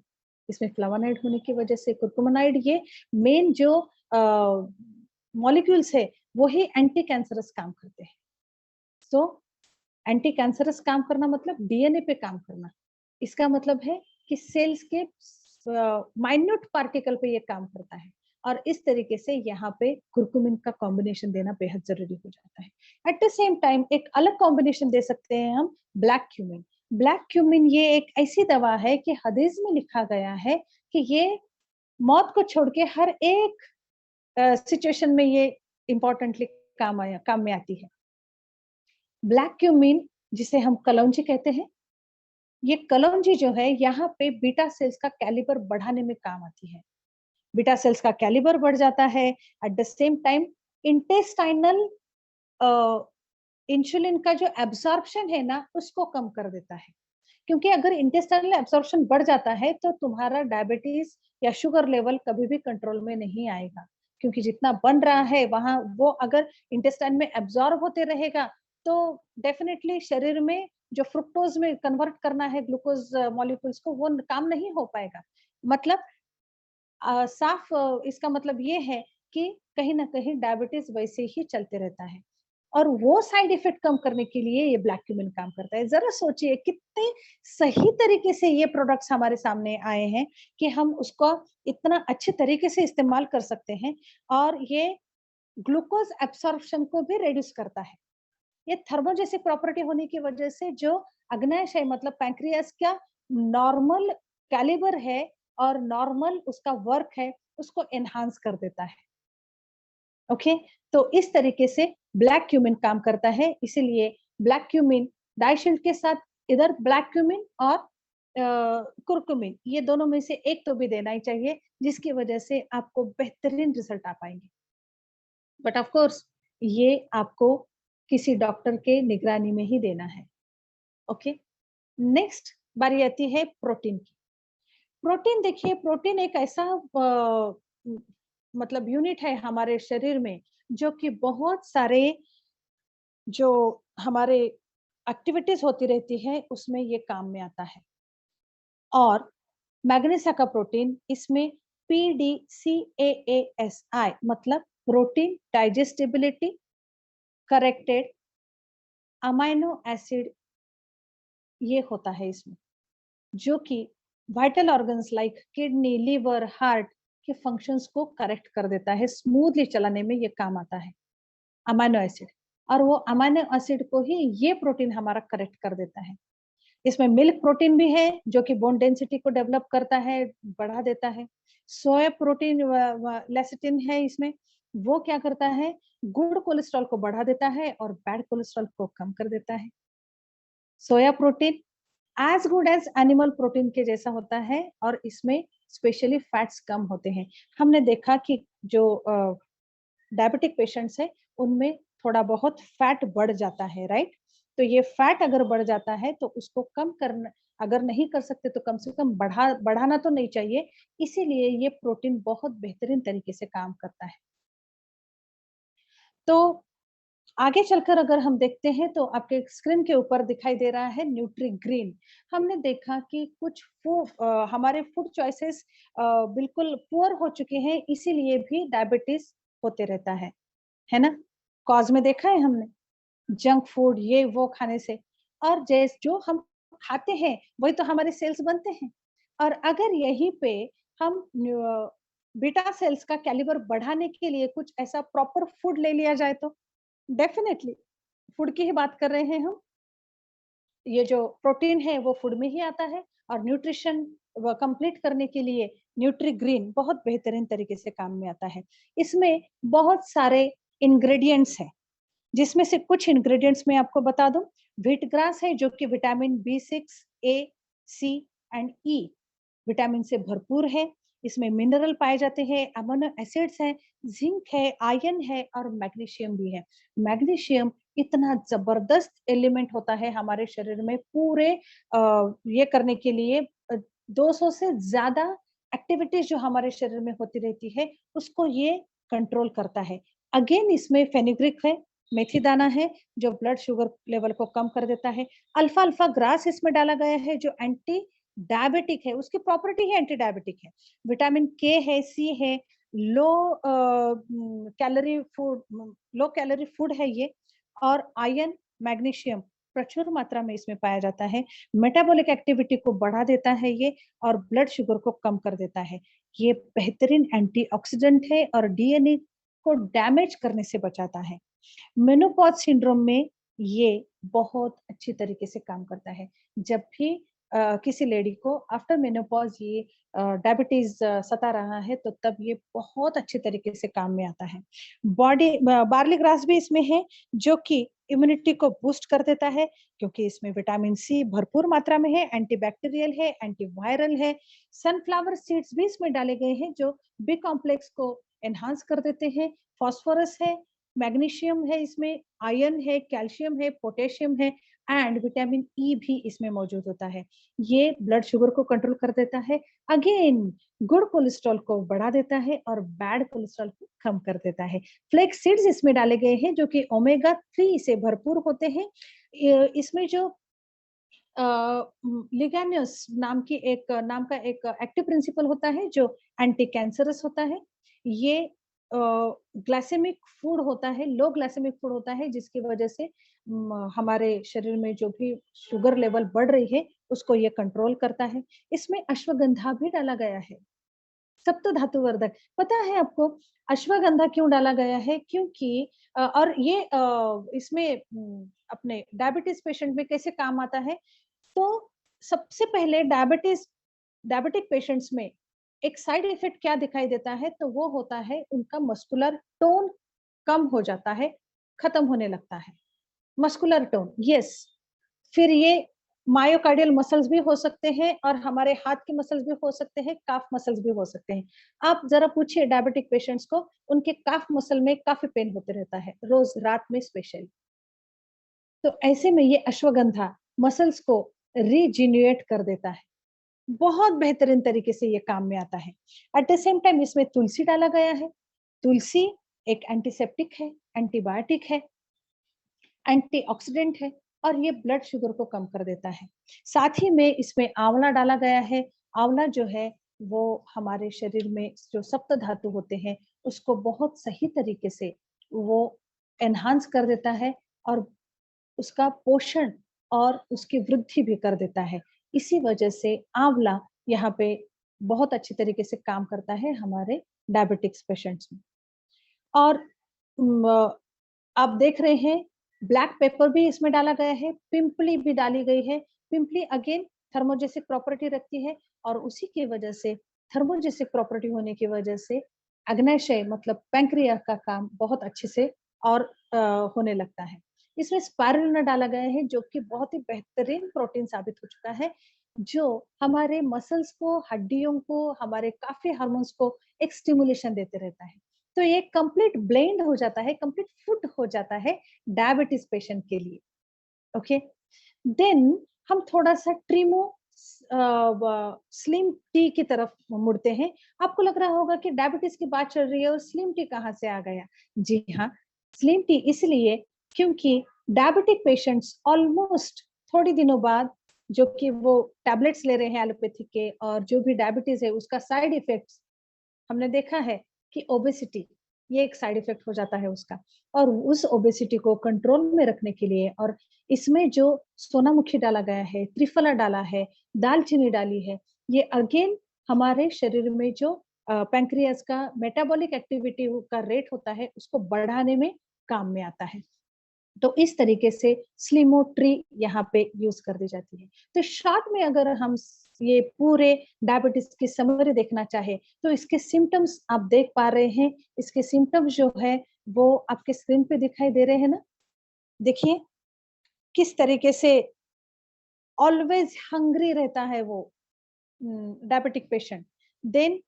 B: इसमें फ्लावोनॉइड होने की वजह से, कुरकुमिनाइड, ये मेन जो मॉलिक्यूल्स है वो ही एंटी कैंसरस काम करते हैं। सो एंटी कैंसरस काम करना मतलब डीएनए पे काम करना। इसका मतलब है कि सेल्स के माइन्यूट पार्टिकल पे ये काम करता है, और इस तरीके से यहाँ पे कुरकुमिन का कॉम्बिनेशन देना बेहद जरूरी हो जाता है। एट द सेम टाइम एक अलग कॉम्बिनेशन दे सकते हैं हम, ब्लैक क्यूमिन। ब्लैक क्यूमिन ये एक ऐसी दवा है कि हदीस में लिखा गया है कि ये मौत को छोड़ के हर एक सिचुएशन में ये इंपॉर्टेंटली काम में आती है। ब्लैक क्यूमिन, जिसे हम कलौंजी कहते हैं, ये कलौंजी जो है यहाँ पे बीटा सेल्स का कैलिबर बढ़ाने में काम आती है। बीटा सेल्स का कैलिबर बढ़ जाता है, eight the same time intestinal insulin का जो एब्सॉर्प्शन है ना उसको कम कर देता है। क्योंकि अगर इंटेस्टाइनल एब्सॉर्प्शन बढ़ जाता है तो तुम्हारा डायबिटीज या शुगर लेवल कभी भी कंट्रोल में नहीं आएगा, क्योंकि जितना बन रहा है वहां वो अगर इंटेस्टाइन में एब्सॉर्ब होते रहेगा तो डेफिनेटली शरीर में जो फ्रुक्टोज में कन्वर्ट करना है ग्लूकोज मॉलिक्यूल्स को, वो काम नहीं हो पाएगा। मतलब साफ इसका मतलब ये है कि कहीं ना कहीं डायबिटीज वैसे ही चलते रहता है, और वो साइड इफेक्ट कम करने के लिए ये ब्लैक क्यूमिन काम करता है। जरा सोचिए कितने सही तरीके से ये प्रोडक्ट्स हमारे सामने आए हैं कि हम उसको इतना अच्छे तरीके से इस्तेमाल कर सकते हैं, और ये ग्लूकोज एब्सॉर्प्शन को भी रिड्यूस करता है। ये थर्मोजेसिक प्रॉपर्टी होने की वजह से जो अग्नाशय मतलब पैंक्रियास का नॉर्मल कैलिबर है और नॉर्मल उसका वर्क है उसको एनहांस कर देता है। ओके, तो इस तरीके से ब्लैक क्यूमिन काम करता है। इसीलिए ब्लैक क्यूमिन डाइशील्ड के साथ इधर ब्लैक क्यूमिन और कुरकुमिन, ये दोनों में से एक तो भी देना ही चाहिए, जिसकी वजह से आपको बेहतरीन रिजल्ट आ पाएंगे। बट ऑफ कोर्स ये आपको किसी डॉक्टर के निगरानी में ही देना है। ओके, नेक्स्ट बारी आती है प्रोटीन की। प्रोटीन देखिए, प्रोटीन एक ऐसा मतलब यूनिट है हमारे शरीर में जो कि बहुत सारे जो हमारे एक्टिविटीज होती रहती है उसमें ये काम में आता है। और मैग्नीशिया का प्रोटीन इसमें PDCAASI मतलब protein digestibility corrected amino acid, ये होता है इसमें, जो कि vital organs like kidney, liver, heart के फंक्शंस को करेक्ट कर देता है, स्मूथली चलाने में ये काम आता है अमाइनो एसिड। और वो अमाइनो एसिड को ही ये प्रोटीन हमारा करेक्ट कर देता है। इसमें मिल्क प्रोटीन भी है जो कि बोन डेंसिटी को डेवलप करता है, बढ़ा देता है। सोया प्रोटीन लेसिटिन है इसमें, वो क्या करता है, गुड कोलेस्ट्रॉल को बढ़ा देता है और बैड कोलेस्ट्रॉल को कम कर देता है। Soya protein as good as animal protein के जैसा होता है, और इसमें स्पेशली फैट्स कम होते हैं। हमने देखा कि जो डायबिटिक पेशेंट्स है उनमें थोड़ा बहुत फैट बढ़ जाता है, राइट? तो ये फैट अगर बढ़ जाता है तो उसको कम करना, अगर नहीं कर सकते तो कम से कम बढ़ाना तो नहीं चाहिए। इसीलिए ये प्रोटीन बहुत बेहतरीन तरीके से काम करता है। तो आगे चलकर अगर हम देखते हैं तो आपके स्क्रीन के ऊपर दिखाई दे रहा है न्यूट्री ग्रीन। हमने देखा कि कुछ हमारे फूड चॉइसेस बिल्कुल पुअर हो चुके हैं, इसीलिए भी डायबिटीज होते रहता है ना? कॉज में देखा है हमने, जंक फूड ये वो खाने से, और जैस जो हम खाते हैं वही तो हमारे सेल्स बनते हैं। और अगर यहीं पे हम बीटा सेल्स का कैलिबर बढ़ाने के लिए कुछ ऐसा प्रॉपर फूड ले लिया जाए तो डेफिनेटली फूड की ही बात कर रहे हैं हम। ये जो प्रोटीन है वो फूड में ही आता है, और न्यूट्रिशन कंप्लीट करने के लिए न्यूट्री ग्रीन बहुत बेहतरीन तरीके से काम में आता है। इसमें बहुत सारे इंग्रेडिएंट्स हैं, जिसमें से कुछ इंग्रेडिएंट्स मैं आपको बता दूं। व्हीट ग्रास है जो कि vitamin B6, A, C and E vitamin से भरपूर है। इसमें मिनरल पाए जाते हैं, अमीनो एसिड्स हैं, जिंक है, आयरन है और मैग्नीशियम भी है। मैग्नीशियम इतना जबरदस्त एलिमेंट होता है हमारे शरीर में पूरे ये करने के लिए 200 से ज्यादा एक्टिविटीज जो हमारे शरीर में होती रहती है उसको ये कंट्रोल करता है। अगेन इसमें फेनुग्रीक है, मेथी दाना है जो ब्लड शुगर लेवल को कम कर देता है। अल्फा अल्फा ग्रास इसमें डाला गया है जो एंटी डायबिटिक है, उसकी प्रॉपर्टी है एंटी डायबिटिक है। विटामिन के है, सी है, लो लो कैलोरी फूड है ये, और आयरन, मैग्नीशियम प्रचुर मात्रा में इसमें पाया जाता है। मेटाबॉलिक एक्टिविटी को बढ़ा देता है ये, और ब्लड शुगर को कम कर देता है। ये बेहतरीन एंटीऑक्सीडेंट है और डीएनए को डैमेज करने से बचाता है। मेनोपॉज सिंड्रोम में ये बहुत अच्छी तरीके से काम करता है। जब भी किसी लेडी को आफ्टर मेनोपॉज ये डायबिटीज सता रहा है, तो तब ये बहुत अच्छे तरीके से काम में आता है। बार्ली ग्रास भी इसमें है, जो कि इम्यूनिटी को बूस्ट कर देता है, क्योंकि इसमें विटामिन सी भरपूर मात्रा में है, एंटीबैक्टीरियल है, एंटीवायरल है। सनफ्लावर सीड्स भी इसमें डाले गए हैं, जो बी कॉम्प्लेक्स को एनहांस कर देते हैं। फास्फोरस है, मैग्नीशियम है, इसमें आयरन है, कैल्शियम है, पोटेशियम है, एंड विटामिन ई भी इसमें मौजूद होता है। ये ब्लड शुगर को कंट्रोल कर देता है। अगेन गुड कोलेस्ट्रॉल को बढ़ा देता है और बैड कोलेस्ट्रॉल को कम कर देता है। फ्लेक्स सीड्स इसमें डाले गए हैं, जो कि ओमेगा 3 से भरपूर होते हैं। इसमें जो लिगानियस नाम का एक एक्टिव प्रिंसिपल होता है, जो एंटी कैंसरस होता है। ये ग्लाइसेमिक फूड होता है, लो ग्लाइसेमिक फूड होता है, जिसकी वजह से हमारे शरीर में जो भी शुगर लेवल बढ़ रही है, उसको ये कंट्रोल करता है। इसमें अश्वगंधा भी डाला गया है, सप्त धातुवर्धक। पता है आपको अश्वगंधा क्यों डाला गया है? क्योंकि और ये इसमें अपने डायबिटीज पेशेंट में कैसे काम आता है? तो सबसे पहले डायबिटिक पेशेंट्स में एक साइड इफेक्ट क्या दिखाई देता है, तो वो होता है उनका मस्कुलर टोन कम हो जाता है, खत्म होने लगता है। Muscular tone, yes. फिर ये मायोकार्डियल मसल्स भी हो सकते हैं, और हमारे हाथ के मसल्स भी हो सकते हैं, काफ मसल्स भी हो सकते हैं। आप जरा पूछिए डायबिटिक पेशेंट्स को, उनके काफ मसल में काफी पेन होते रहता है, रोज रात में स्पेशली। तो ऐसे में ये अश्वगंधा मसल्स को रीजिन्युएट कर देता है। बहुत बेहतरीन तरीके से ये काम में आता है। एट द सेम टाइम इसमें तुलसी डाला गया है। तुलसी एक एंटीसेप्टिक है, एंटीबायोटिक है, एंटीऑक्सीडेंट है, और ये ब्लड शुगर को कम कर देता है। साथ ही में इसमें आंवला डाला गया है। आंवला जो है वो हमारे शरीर में जो सप्त धातु होते हैं, उसको बहुत सही तरीके से वो एनहांस कर देता है, और उसका पोषण और उसकी वृद्धि भी कर देता है। इसी वजह से आंवला यहाँ पे बहुत अच्छी तरीके से काम करता है हमारे डायबिटिक्स पेशेंट्स में। और आप देख रहे हैं ब्लैक पेपर भी इसमें डाला गया है, पिंपली भी डाली गई है। पिंपली अगेन थर्मोजेसिक प्रॉपर्टी रखती है, और उसी की वजह से थर्मोजेसिक प्रॉपर्टी होने की वजह से अग्नाशय मतलब पैंक्रिया का काम बहुत अच्छे से और होने लगता है। इसमें स्पाइरुलिना डाला गया है, जो कि बहुत ही बेहतरीन प्रोटीन साबित हो चुका है, जो हमारे मसल्स को, हड्डियों को, हमारे काफी हार्मोन्स को एक स्टिमुलेशन देते रहता है। तो ये कंप्लीट ब्लेंड हो जाता है, कंप्लीट फूड हो जाता है डायबिटीज पेशेंट के लिए। ओके, देन हम थोड़ा सा ट्रीमो स्लिम टी की तरफ मुड़ते हैं। आपको लग रहा होगा कि डायबिटीज की बात चल रही है और स्लिम टी कहाँ से आ गया? जी हाँ, स्लिम टी इसलिए क्योंकि डायबिटिक पेशेंट्स ऑलमोस्ट थोड़ी दिनों बाद, जो कि वो टैबलेट्स ले रहे हैं एलोपैथी के, और जो भी डायबिटीज है उसका साइड इफेक्ट्स हमने देखा है कि ओबेसिटी, ये एक साइड इफेक्ट हो जाता है उसका। और उस ओबेसिटी को कंट्रोल में रखने के लिए, और इसमें जो सोनामुखी डाला गया है, त्रिफला डाला है, दालचीनी डाली है, ये अगेन हमारे शरीर में जो पैंक्रियास का मेटाबॉलिक एक्टिविटी का रेट होता है, उसको बढ़ाने में काम में आता है। तो इस तरीके से स्लिमो ट्री यहाँ पे यूज कर दी जाती है। तो शॉर्ट में अगर हम ये पूरे डायबिटीज की समरी देखना चाहे, तो इसके सिम्टम्स आप देख पा रहे हैं। इसके सिम्टम्स जो है वो आपके स्क्रीन पे दिखाई दे रहे हैं ना? देखिए किस तरीके से ऑलवेज हंग्री रहता है वो diabetic patient. Then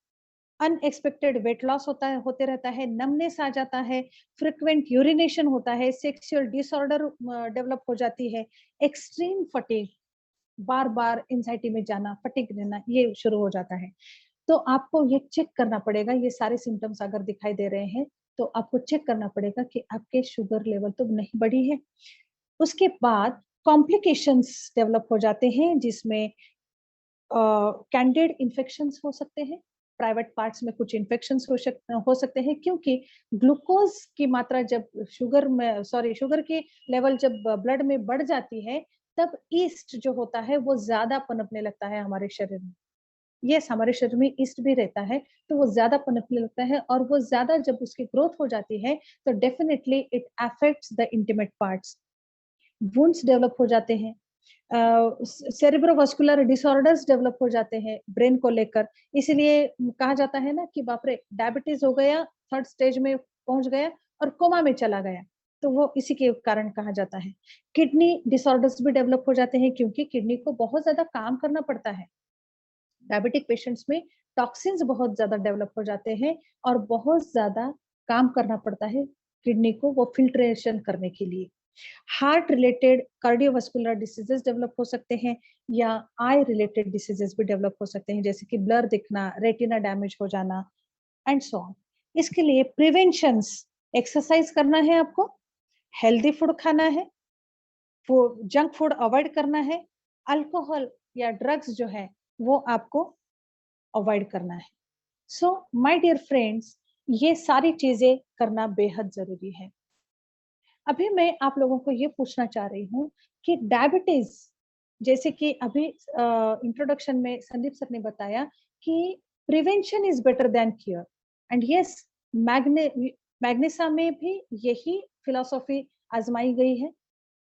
B: unexpected weight loss होते रहता है, नमनेस आ जाता है, फ्रिक्वेंट यूरिनेशन होता है, सेक्सुअल डिसऑर्डर डेवलप हो जाती है, एक्सट्रीम फटीग, बार बार एंजाइटी में जाना, फटीग रहना, ये शुरू हो जाता है। तो आपको ये चेक करना पड़ेगा, ये सारे सिम्टम्स अगर दिखाई दे रहे हैं, तो आपको चेक करना पड़ेगा कि आपके शुगर लेवल तो नहीं बढ़ी है। उसके बाद कॉम्प्लिकेशंस डेवलप हो जाते हैं, जिसमें कैंडिड इन्फेक्शंस हो सकते हैं, प्राइवेट पार्ट्स में कुछ इन्फेक्शंस हो सकते हैं, क्योंकि ग्लूकोज की मात्रा जब शुगर की लेवल जब ब्लड में बढ़ जाती है, तब ईस्ट जो होता है वो ज्यादा पनपने लगता है हमारे शरीर में। यस, हमारे शरीर में ईस्ट भी रहता है, तो वो ज्यादा पनपने लगता है, और वो ज्यादा जब उसकी ग्रोथ हो जाती है, तो definitely it affects the intimate parts. Wounds develop हो जाते हैं, सेरेब्रोवास्कुलर डिसऑर्डर्स डेवलप हो जाते हैं ब्रेन को लेकर। इसीलिए कहा जाता है ना कि बाप रे, डायबिटीज हो गया, थर्ड स्टेज में पहुंच गया और कोमा में चला गया, तो वो इसी के कारण कहा जाता है। किडनी डिसऑर्डर्स भी डेवलप हो जाते हैं, क्योंकि किडनी को बहुत ज्यादा काम करना पड़ता है। डायबिटिक पेशेंट्स में टॉक्सिन्स बहुत ज्यादा डेवलप हो जाते हैं, और बहुत ज्यादा काम करना पड़ता है किडनी को वो फिल्ट्रेशन करने के लिए। Heart related cardiovascular diseases develop हो सकते हैं, या आई रिलेटेड डिसीजेस भी डेवलप हो सकते हैं, जैसे कि ब्लर दिखना, रेटिना डैमेज हो जाना, एंड सो ऑन। इसके लिए प्रिवेंशंस, एक्सरसाइज करना है आपको, हेल्दी फूड खाना है, जंक फूड अवॉइड करना है, अल्कोहल या ड्रग्स जो है वो आपको अवॉइड करना है। सो माय डियर फ्रेंड्स, ये सारी चीजें करना बेहद जरूरी है। अभी मैं आप लोगों को ये पूछना चाह रही हूँ कि डायबिटीज, जैसे कि अभी इंट्रोडक्शन में संदीप सर ने बताया कि prevention is better than cure, and yes, Magne Magnesa में भी यही फिलॉसफी आजमाई गई है,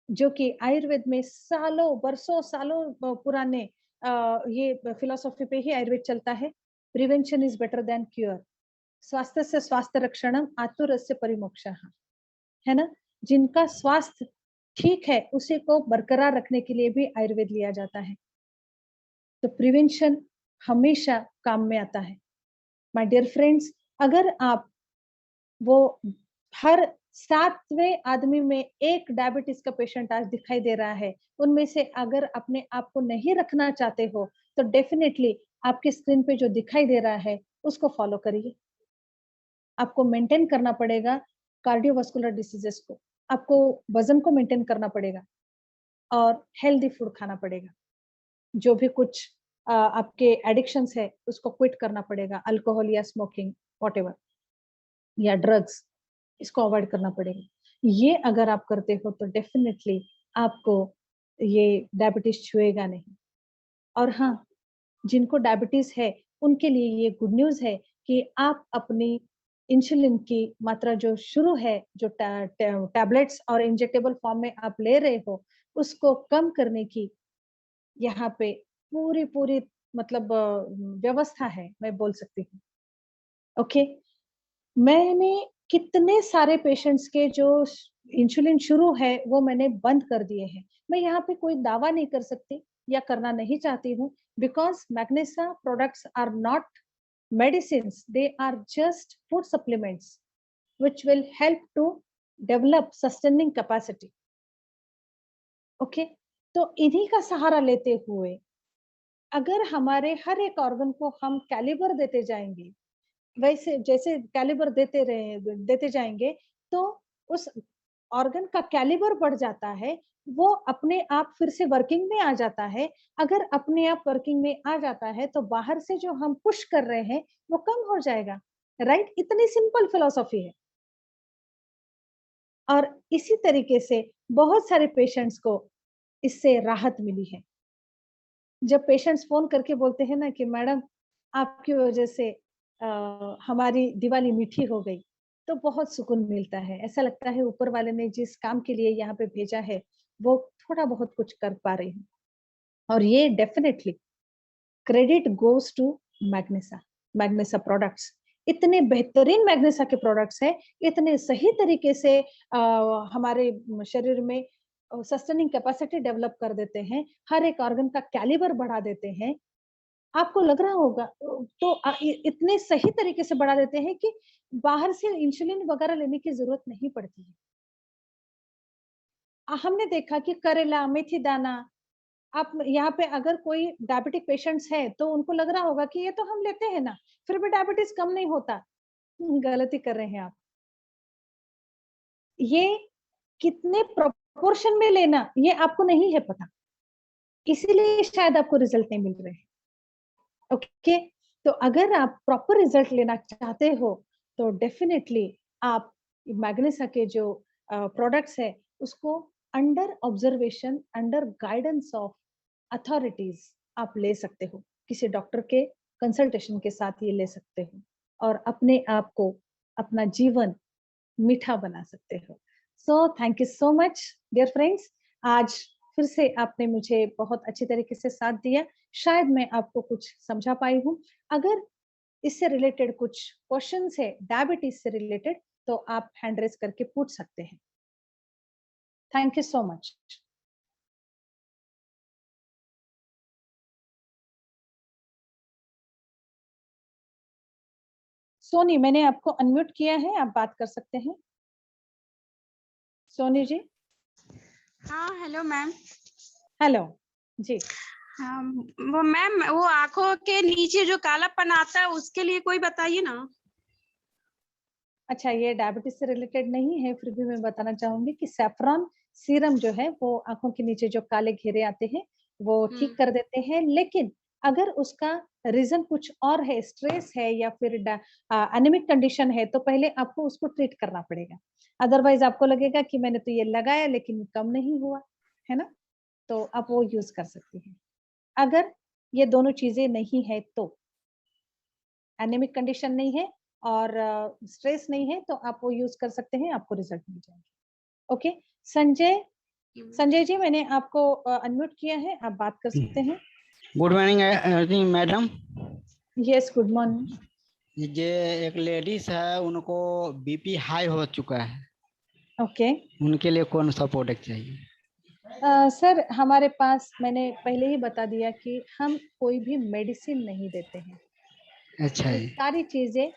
B: जो कि आयुर्वेद में सालों बरसों सालों पुराने ये फिलॉसफी पे ही आयुर्वेद चलता है। Prevention is better than cure, स्वास्थ्य से स्वास्थ्य रक्षणम आतुरस्य परिमोक्षः, है ना। जिनका स्वास्थ्य ठीक है, उसी को बरकरार रखने के लिए भी आयुर्वेद लिया जाता है। तो प्रिवेंशन हमेशा काम में आता है। माय डियर फ्रेंड्स, अगर आप वो हर 7वें आदमी में एक डायबिटीज का पेशेंट आज दिखाई दे रहा है, उनमें से अगर अपने आप को नहीं रखना चाहते हो, तो डेफिनेटली आपकी स्क्रीन पे जो दिखाई दे रहा है उसको फॉलो करिए। आपको मेंटेन करना पड़ेगा कार्डियोवास्कुलर डिसीजेस को, आपको वजन को मेंटेन करना पड़ेगा, और हेल्दी फूड खाना पड़ेगा। जो भी कुछ आपके एडिक्शंस है उसको क्विट करना पड़ेगा, अल्कोहल या स्मोकिंग व्हाटएवर, या ड्रग्स, इसको अवॉइड करना पड़ेगा। ये अगर आप करते हो तो डेफिनेटली आपको ये डायबिटीज छुएगा नहीं। और हाँ, जिनको डायबिटीज है उनके लिए ये गुड न्यूज है कि आप अपनी इंसुलिन की मात्रा जो शुरू है, जो टैबलेट्स और इंजेक्टेबल फॉर्म में आप ले रहे हो, उसको कम करने की यहाँ पे पूरी पूरी मतलब व्यवस्था है, मैं बोल सकती हूँ। ओके, मैंने कितने सारे पेशेंट्स के जो इंसुलिन शुरू है वो मैंने बंद कर दिए हैं। मैं यहाँ पे कोई दावा नहीं कर सकती या करना नहीं चाहती हूँ, because Magnesa products are not medicines, they are just food supplements which will help to develop sustaining capacity. Okay, तो इन्हीं का सहारा लेते हुए अगर हमारे हर एक ऑर्गन को हम कैलिबर देते जाएंगे, वैसे जैसे कैलिबर देते जाएंगे, तो उस ऑर्गन का कैलिबर बढ़ जाता है, वो अपने आप फिर से वर्किंग में आ जाता है। अगर अपने आप वर्किंग में आ जाता है तो बाहर से जो हम पुश कर रहे हैं वो कम हो जाएगा, राइट। इतनी सिंपल फिलॉसफी है। और इसी तरीके से बहुत सारे पेशेंट्स को इससे राहत मिली है। जब पेशेंट्स फोन करके बोलते हैं ना कि मैडम, आपकी वजह से हमारी दिवाली मीठी हो गई, तो बहुत सुकून मिलता है। ऐसा लगता है ऊपर वाले ने जिस काम के लिए यहाँ पे भेजा है वो थोड़ा बहुत कुछ कर पा रहे हैं। और ये definitely credit goes to Magnesa, Magnesa products. इतने बेहतरीन मैग्नेसा के प्रोडक्ट्स हैं, इतने सही तरीके से हमारे शरीर में सस्टेनिंग कैपेसिटी डेवलप कर देते हैं, हर एक ऑर्गन का कैलिबर बढ़ा देते हैं। आपको लग रहा होगा तो इतने सही तरीके से बढ़ा देते हैं कि बाहर से इंसुलिन वगैरह लेने की जरूरत नहीं पड़ती है। हमने देखा कि करेला, मेथी दाना, आप यहाँ पे अगर कोई डायबिटिक पेशेंट्स है तो उनको लग रहा होगा कि ये तो हम लेते हैं ना, फिर भी डायबिटीज कम नहीं होता। गलती कर रहे हैं आप। ये कितने प्रोपोर्शन में लेना ये आपको नहीं है पता, इसीलिए शायद आपको रिजल्ट नहीं मिल रहे हैं। ओके, तो अगर आप प्रॉपर रिजल्ट लेना चाहते हो तो डेफिनेटली आप मैग्नेसा के जो प्रोडक्ट्स है उसको under observation, under guidance of authorities आप ले सकते हो, किसी डॉक्टर के कंसल्टेशन के साथ ये ले सकते हो और अपने आप को, अपना जीवन मीठा बना सकते हो। So thank you so much dear friends, आज फिर से आपने मुझे बहुत अच्छी तरीके से साथ दिया। शायद मैं आपको कुछ समझा पाई हूँ। अगर इससे रिलेटेड कुछ क्वेश्चंस है डायबिटीज से रिलेटेड तो आप हैंड रेज करके पूछ सकते हैं। Thank you so much. Soni, मैंने आपको अनम्यूट किया है, आप बात कर सकते हैं। सोनी जी।
C: हाँ हेलो मैम।
B: हेलो जी।
C: हाँ, वो मैम वो आंखों के नीचे जो कालापन आता है उसके लिए कोई बताइए ना।
B: अच्छा, ये डायबिटीज से रिलेटेड नहीं है, फिर भी मैं बताना चाहूंगी कि सैफरॉन सीरम जो है वो आंखों के नीचे जो काले घेरे आते हैं वो ठीक कर देते हैं। लेकिन अगर उसका रीजन कुछ और है, स्ट्रेस है या फिर एनीमिक कंडीशन है, तो पहले आपको उसको ट्रीट करना पड़ेगा। अदरवाइज आपको लगेगा कि मैंने तो ये लगाया लेकिन कम नहीं हुआ, है ना, तो आप वो यूज कर सकती हैं। अगर ये दोनों चीजें नहीं है तो, एनीमिक कंडीशन नहीं है और स्ट्रेस नहीं है, तो आप वो यूज कर सकते हैं, आपको रिजल्ट मिल जाएंगे। ओके, संजय, संजय जी मैंने आपको अनम्यूट किया है, आप बात कर सकते हैं।
D: Good morning madam.
B: Yes, good morning.
D: ये एक लेडीज है, उनको बीपी हाई हो चुका है,
B: ओके
D: उनके लिए कौन सा प्रोडक्ट चाहिए?
B: सर, हमारे पास मैंने पहले ही बता दिया कि हम कोई भी मेडिसिन नहीं देते हैं।
D: अच्छा
B: ये
D: जी।
B: सारी चीजें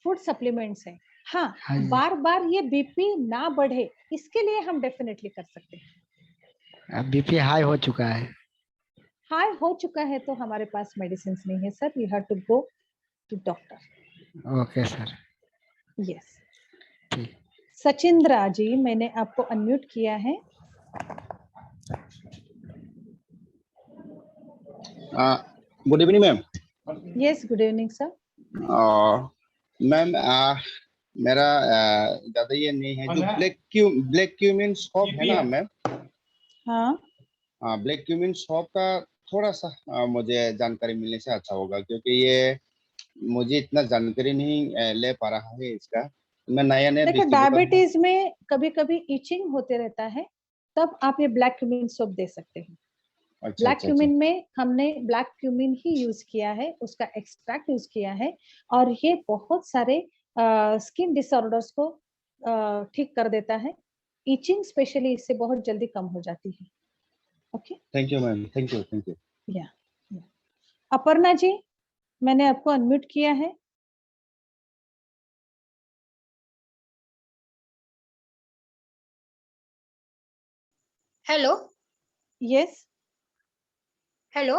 B: फूड सप्लीमेंट्स हैं। हाँ,
D: हाँ जी।
B: बार बार ये बीपी ना बढ़े इसके लिए हम डेफिनेटली कर सकते हैं।
D: बीपी हाई हो चुका है।
B: हाई हो चुका है तो हमारे पास मेडिसिन नहीं है sir, you have to go to doctor.
D: Okay sir.
B: Yes.
D: ठीक।
B: सचिंद्रा जी, मैंने आपको अनम्यूट किया है।
E: Good evening ma'am.
B: Yes, good evening sir.
E: Ma'am मेरा ज्यादा ये नहीं है, जो ब्लैक क्यूमिन शॉप है ना मैम,
B: हाँ,
E: ब्लैक क्यूमिन शॉप का थोड़ा सा मुझे जानकारी मिलने से अच्छा होगा, क्योंकि ये मुझे इतना जानकारी नहीं ले पा रहा है इसका। मैं नया नया
B: देखो
E: डिस्ट्रीब्यूटर हूँ।
B: डायबिटीज में कभी कभी इचिंग होते रहता है, तब आप ये ब्लैक क्यूमिन सोप दे सकते हैं।
E: अच्छा
B: ब्लैक
E: अच्छा अच्छा।
B: क्यूमिन में हमने ब्लैक क्यूमिन ही यूज किया है, उसका एक्सट्रैक्ट यूज किया है और ये बहुत सारे स्किन डिसऑर्डर्स को ठीक कर देता है। इचिंग स्पेशली इससे बहुत जल्दी कम हो जाती है। Okay,
E: thank you ma'am, thank you thank you.
B: या अपर्णा जी, मैंने आपको अनम्यूट किया है।
C: हेलो।
B: यस।
C: हेलो।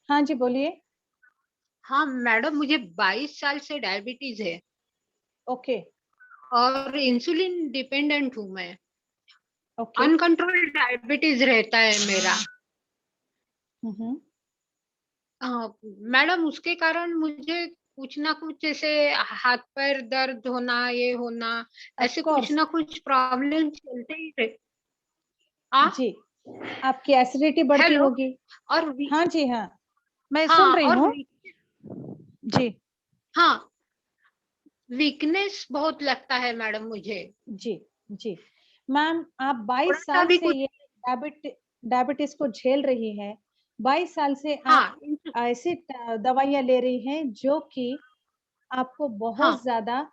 B: हाँ जी, बोलिए।
C: हाँ मैडम, मुझे 22 साल से डायबिटीज है
B: ओके
C: और इंसुलिन डिपेंडेंट हूँ मैं।
B: ओके।
C: अनकंट्रोल डायबिटीज रहता है मेरा।
B: हम्म।
C: मैडम उसके कारण मुझे कुछ ना कुछ ऐसे हाथ पैर दर्द होना, ये होना,
B: ऑफ
C: ऐसे कुछ
B: कोर्स
C: ना कुछ प्रॉब्लम चलते ही रहे। हाँ
B: जी, आपकी एसिडिटी बढ़ती
C: हेलो।
B: होगी।
C: और
B: हाँ जी, हाँ, मैं सुन
C: हाँ
B: रही
C: और
B: हूँ जी।
C: हाँ, वीकनेस बहुत लगता है मैडम मुझे।
B: जी जी, मैम आप
C: थोड़ा
B: 22
C: सा
B: साल
C: भी
B: से
C: कुछ।
B: ये डायबिटीज को झेल रही हैं। 22 साल से आप
C: हाँ
B: ऐसी दवाइयाँ ले रही हैं जो कि आपको
C: हाँ
B: बहुत ज्यादा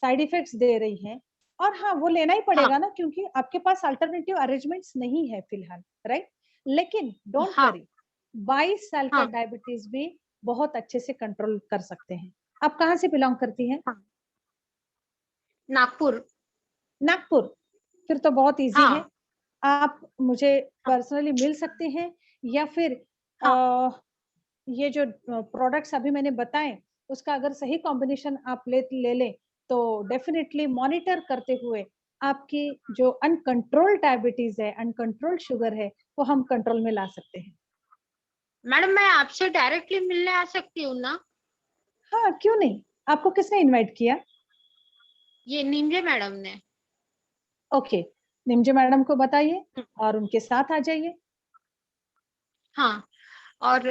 B: साइड इफेक्ट्स दे रही हैं। और हाँ, वो लेना ही
C: हाँ
B: पड़ेगा ना, क्योंकि आपके पास अल्टरनेटिव अरेंजमेंट्स नहीं है फिलहाल, राइट। लेकिन डोंट
C: हाँ
B: वरी, 22 साल का
C: हाँ
B: डायबिटीज भी बहुत अच्छे से कंट्रोल कर सकते हैं। आप कहाँ से बिलोंग करती हैं?
C: हाँ। नागपुर।
B: नागपुर, फिर तो बहुत इजी है।
C: हाँ
B: आप मुझे
C: हाँ
B: पर्सनली मिल सकते हैं या फिर
C: हाँ
B: ये जो प्रोडक्ट्स अभी मैंने बताए उसका अगर सही कॉम्बिनेशन आप ले लें तो डेफिनेटली मॉनिटर करते हुए आपकी जो अनकंट्रोल्ड डायबिटीज है, अनकंट्रोल्ड शुगर है, वो हम कंट्रोल में ला सकते हैं।
F: मैडम मैं आपसे डायरेक्टली मिलने आ सकती हूँ ना?
B: हाँ, क्यों नहीं? आपको किसने इनवाइट किया?
F: ये निमजे मैडम ने।
B: ओके, निमजे मैडम को बताइए और उनके साथ आ जाइए।
F: हाँ, और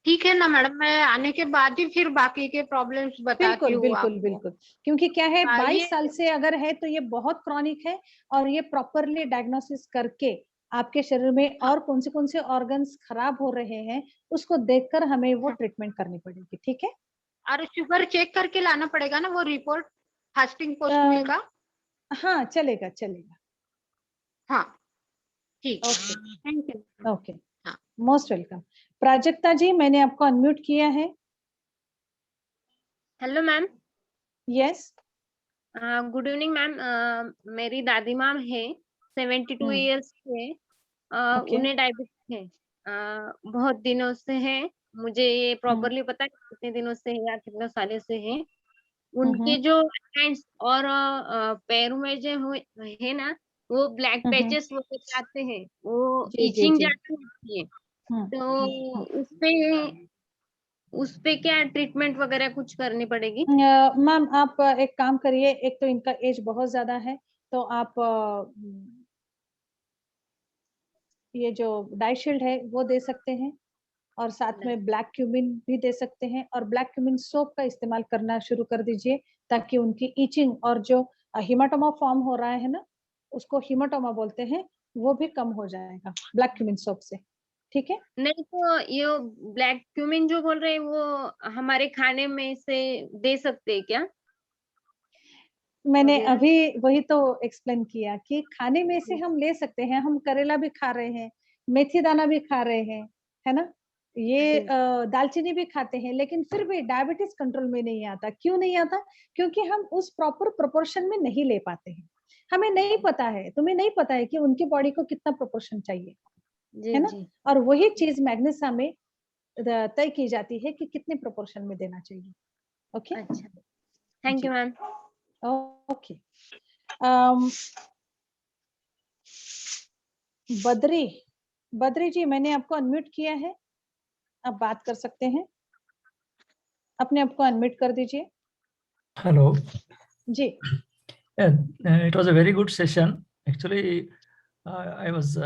F: ठीक है ना मैडम, मैं आने के बाद ही फिर बाकी के प्रॉब्लम्स बताती
B: बिल्कुल
F: हूँ
B: बिल्कुल
F: आपको।
B: बिल्कुल, क्योंकि क्या है, 22
F: ये
B: साल से अगर है तो ये बहुत क्रॉनिक है, और ये प्रॉपरली डायग्नोसिस करके आपके शरीर में
F: हाँ।
B: और कौन से ऑर्गन्स खराब हो रहे हैं उसको देखकर हमें वो
F: हाँ।
B: ट्रीटमेंट करनी पड़ेगी, ठीक है?
F: और शुगर चेक करके लाना पड़ेगा ना वो रिपोर्ट, फास्टिंग पोस्ट
B: अ,
F: मिल का?
B: हाँ, चलेगा चलेगा।
F: हाँ ठीक,
B: ओके
F: थैंक यू।
B: ओके,
F: हाँ।
B: Most welcome. प्राजक्ता जी, मैंने आपको अनम्यूट किया है।
G: Hello ma'am.
B: Yes.
G: Good evening ma'am. मेरी दादी माँ है, 72 इयर्स है।
B: ओके।
G: उन्हें डायबिटीज है, बहुत दिनों से है। मुझे ये प्रॉपरली पता है कितने दिनों से है या कितने सालों से है। उनके जो हैंड्स और पैरों में जो है ना, वो ब्लैक पैचेस वो आते हैं, वो
B: जी जी
G: इचिंग
B: जी।
G: जाती होती है। तो उस पे क्या ट्रीटमेंट वगैरह कुछ करनी पड़ेगी?
B: मैम आप एक काम करिए, एक तो इनका एज बहुत ज्यादा है, तो आप ये जो डाइशील्ड है वो दे सकते हैं, और साथ में ब्लैक क्यूमिन भी दे सकते हैं, और ब्लैक क्यूमिन सोप का इस्तेमाल करना शुरू कर दीजिए, ताकि उनकी ईचिंग और जो हिमाटोमा फॉर्म हो रहा है ना, उसको हिमाटोमा बोलते हैं, वो भी कम हो जाएगा ब्लैक क्यूमिन सोप से, ठीक है?
G: नहीं तो ये ब्लैक क्यूमिन जो बोल रहे हैं वो हमारे खाने में से दे सकते हैं क्या?
B: मैंने
G: वगैरह?
B: अभी वही तो एक्सप्लेन किया कि खाने में से हम ले सकते हैं, हम करेला भी खा रहे हैं, मेथी दाना भी खा रहे हैं, है ना? ये दालचीनी भी खाते हैं, लेकिन फिर भी डायबिटीज कंट्रोल में नहीं आता। क्यों नहीं आता? क्योंकि हम उस प्रॉपर प्रोपोर्शन में नहीं ले पाते हैं। हमें नहीं पता है, तुम्हें नहीं पता है कि उनकी बॉडी को कितना प्रोपोर्शन चाहिए,
G: जी
B: है ना?
G: जी।
B: और वही चीज मैग्नीसा में तय की जाती है कि कितने प्रोपोर्शन में देना चाहिए। ओके
G: अच्छा, थैंक
B: जी,
G: you ma'am.
B: Okay. Badri, Badri ji, मैंने आपको अनम्यूट किया है, आप बात कर सकते हैं, अपने आप को अनम्यूट कर दीजिए।
H: Hello.
B: Ji.
H: Yeah, it was a very good session. Actually, I was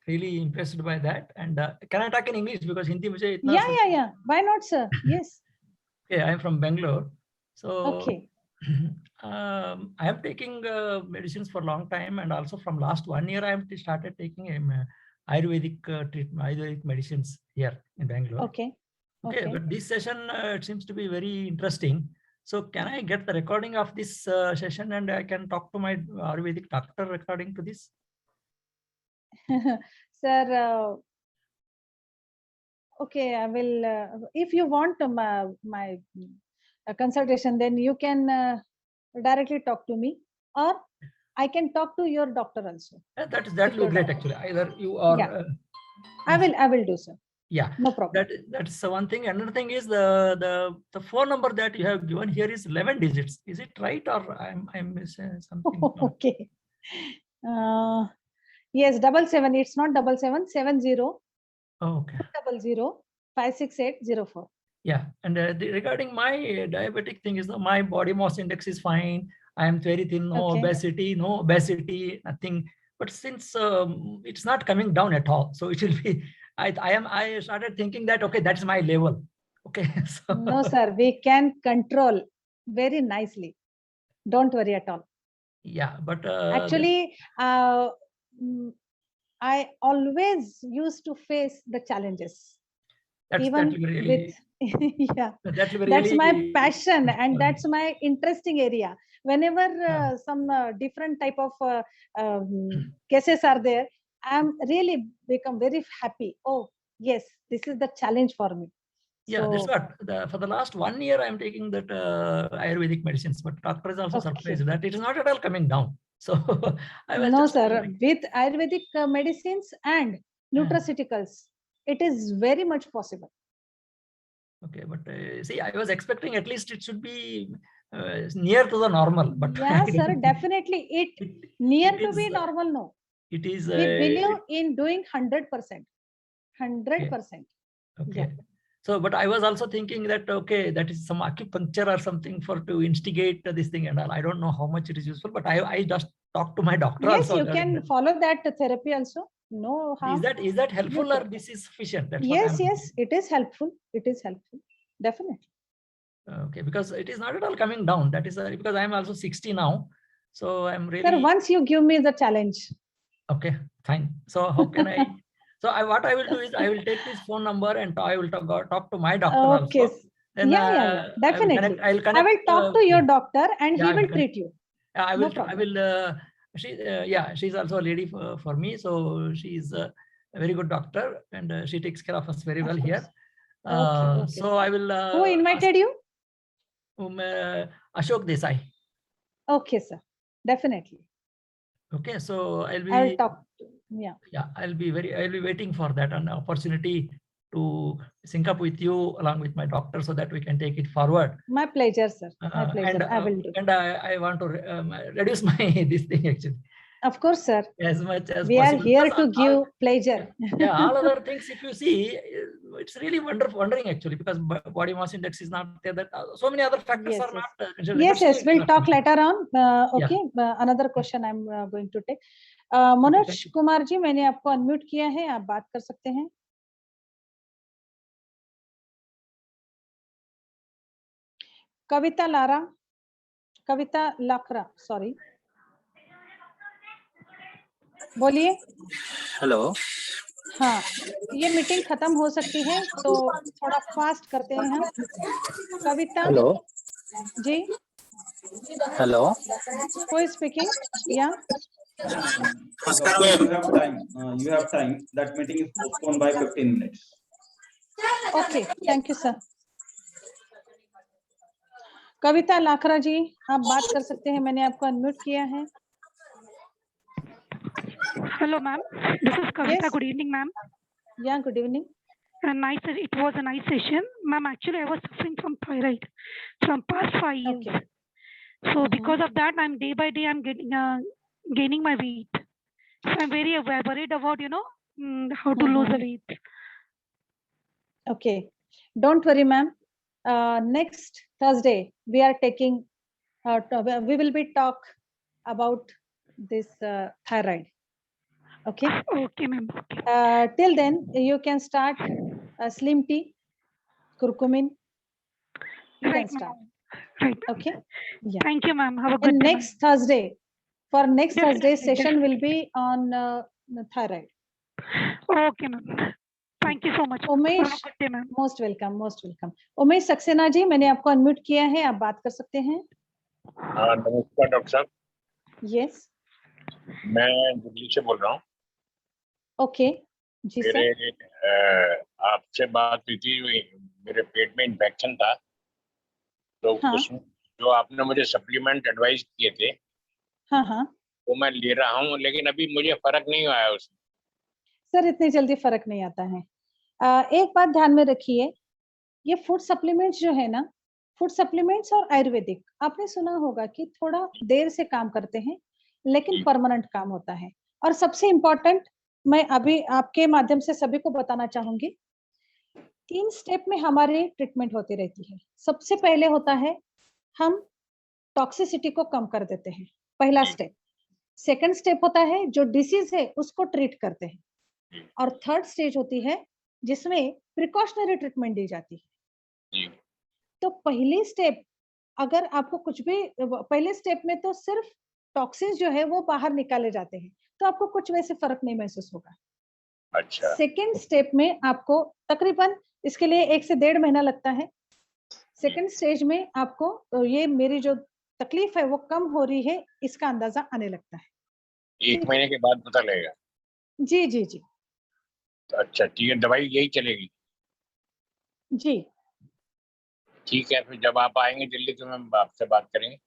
H: really impressed by that. And can I talk in English because Hindi मुझे इतना
B: Yeah. Why not, sir? Yes.
H: Okay, I am from Bangalore. So
B: Okay.
H: I am taking medicines for a long time, and also from last 1 year I am started taking Ayurvedic treatment, Ayurvedic medicines here in Bangalore.
B: Okay.
H: Okay, but this session it seems to be very interesting. So can I get the recording of this session and I can talk to my Ayurvedic doctor according to this?
B: Sir, okay, I will, if you want my consultation, then you can directly talk to me, or I can talk to your doctor also.
H: That will be great actually. Either you or
B: Yeah. I will do, sir.
H: Yeah,
B: no problem.
H: That's one thing. Another thing is the phone number that you have given here is 11 digits. Is it right, or I'm missing something?
B: Okay. Yes, 77. It's not 77. 70.
H: Okay.
B: 00568004.
H: Yeah, and regarding my diabetic thing is my body mass index is fine. I am very thin, no obesity, nothing. But since it's not coming down at all, so it will be. I started thinking that okay, that's my level. Okay. So.
B: No, sir, we can control very nicely. Don't worry at all.
H: Yeah, but
B: actually, I always used to face the challenges. Even with yeah, that's my passion and that's my interesting area. Whenever some different type of cases are there, I'm really become very happy. Oh yes, this is the challenge for me.
H: Yeah, that's what for the last 1 year I'm taking that Ayurvedic medicines, but doctor is also surprised that it is not at all coming down. So I was
B: no, sir, with Ayurvedic medicines and nutraceuticals, it is very much possible.
H: Okay, but see, I was expecting at least it should be near to the normal. But
B: yeah, sir, definitely it near to be normal. No,
H: it is.
B: We believe in doing 100%. 100%.
H: Okay.
B: Yeah.
H: So, but I was also thinking that, okay, that is some acupuncture or something for to instigate this thing and all. I don't know how much it is useful, but I just talked to my doctor
B: Yes,
H: also.
B: you can follow that therapy also. No harm.
H: Is that helpful
B: You
H: or
B: can.
H: this is sufficient? That's
B: Yes,
H: what
B: yes, it is helpful. It is helpful. Definitely.
H: Okay, because it is not at all coming down. That is because I am also 60 now. So I'm really.
B: Sir, once you give me the challenge.
H: Okay, fine. So how can I? So what I will do is I will take this phone number and I will talk to my doctor
B: Okay.
H: also. Then,
B: yeah, definitely.
H: I will
B: talk to your doctor and he will treat you.
H: I will.
B: No
H: I will. She's also a lady for me. So she's a very good doctor and she takes care of us very well here.
B: Okay,
H: so I will.
B: Who invited you?
H: Ashok Desai.
B: Okay, sir. Definitely.
H: Okay, so I
B: will talk. Yeah.
H: I'll be waiting for that an opportunity to sync up with you along with my doctor so that we can take it forward.
B: My pleasure, sir. My pleasure.
H: And
B: I will do.
H: And I want to reduce my this thing actually.
B: Of course, sir.
H: As much as
B: we
H: possible.
B: are here to give pleasure.
H: All other things, if you see, it's really wondering actually, because body mass index is not there. That so many other factors are not considered.
B: Yes, we'll talk later on. Okay, another question I'm going to take. Manoj Kumar ji, मैंने आपको unmute किया है, आप बात कर सकते हैं. कविता Lakhara, sorry, बोलिए.
I: हेलो.
B: हाँ, ये मीटिंग खत्म हो सकती है तो थोड़ा फास्ट करते हैं हम. कविता.
I: हेलो
B: जी.
I: Hello.
B: Who is speaking? Yeah.
J: You have time. That meeting is postponed by 15 minutes.
B: Okay, thank you, sir. कविता लाखरा जी, आप बात कर सकते हैं, मैंने आपको अनम्यूट किया है.
K: Hello, ma'am. This is Kavita. Yes. Good evening, ma'am.
B: Yeah, good evening.
K: It was a nice session, ma'am. Actually, I was suffering from thyroid from past 5 years. Okay. So because of that, I'm day by day I'm getting gaining my weight. So I'm very worried about how to lose the weight.
B: Okay, don't worry, ma'am. Next Thursday we are taking. We will be talk about this thyroid. Okay.
K: Okay, ma'am. Okay.
B: Till then, you can start slim tea, curcumin. You can start.
K: Right.
B: Okay. Yeah.
K: Thank you, ma'am. Have a good
B: day. Next Thursday, Thursday session will be on thyroid.
K: Okay, ma'am. Thank you so much.
B: Umesh, most welcome, most welcome. Umesh Saxena ji, मैंने आपको unmute किया है, आप बात कर सकते हैं.
L: नमस्कार डॉक्टर साहब.
B: यस.
L: मैं दिल्ली से बोल रहा हूँ.
B: ओके जी सर.
L: आपसे बात हुई थी, मेरे पेट में इन्फेक्शन था तो उसमें जो आपने मुझे सप्लीमेंट एडवाइस किए थे वो मैं ले रहा हूँ, लेकिन अभी मुझे फर्क नहीं आया उसमें.
B: सर, इतनी जल्दी फर्क नहीं आता है. एक बात ध्यान में रखिए, ये फूड सप्लीमेंट्स जो है ना, फूड सप्लीमेंट्स और आयुर्वेदिक, आपने सुना होगा कि थोड़ा देर से काम करते हैं लेकिन परमानेंट काम होता है. और सबसे इम्पोर्टेंट, मैं अभी आपके माध्यम से सभी को बताना चाहूंगी, 3 स्टेप में हमारी ट्रीटमेंट होती रहती है. सबसे पहले होता है हम टॉक्सिसिटी को कम कर देते हैं, पहला स्टेप. सेकंड स्टेप होता है जो डिसीज है उसको ट्रीट करते हैं. और थर्ड स्टेज होती है जिसमें प्रिकॉशनरी ट्रीटमेंट दी जाती है. तो पहली स्टेप, अगर आपको कुछ भी, पहले स्टेप में तो सिर्फ टॉक्सिन्स जो है वो बाहर निकाले जाते हैं, तो आपको कुछ वैसे फर्क नहीं महसूस होगा.
L: अच्छा.
B: सेकंड स्टेप में आपको तकरीबन इसके लिए 1 से 1.5 महीना लगता है. सेकंड स्टेज में आपको ये मेरी जो तकलीफ है वो कम हो रही है, इसका अंदाजा आने लगता है.
L: 1 महीने के बाद पता लगेगा?
B: जी जी जी.
L: अच्छा, ठीक है. दवाई यही चलेगी?
B: जी
L: ठीक है. फिर जब आप आएंगे दिल्ली तो हम आपसे बात करेंगे.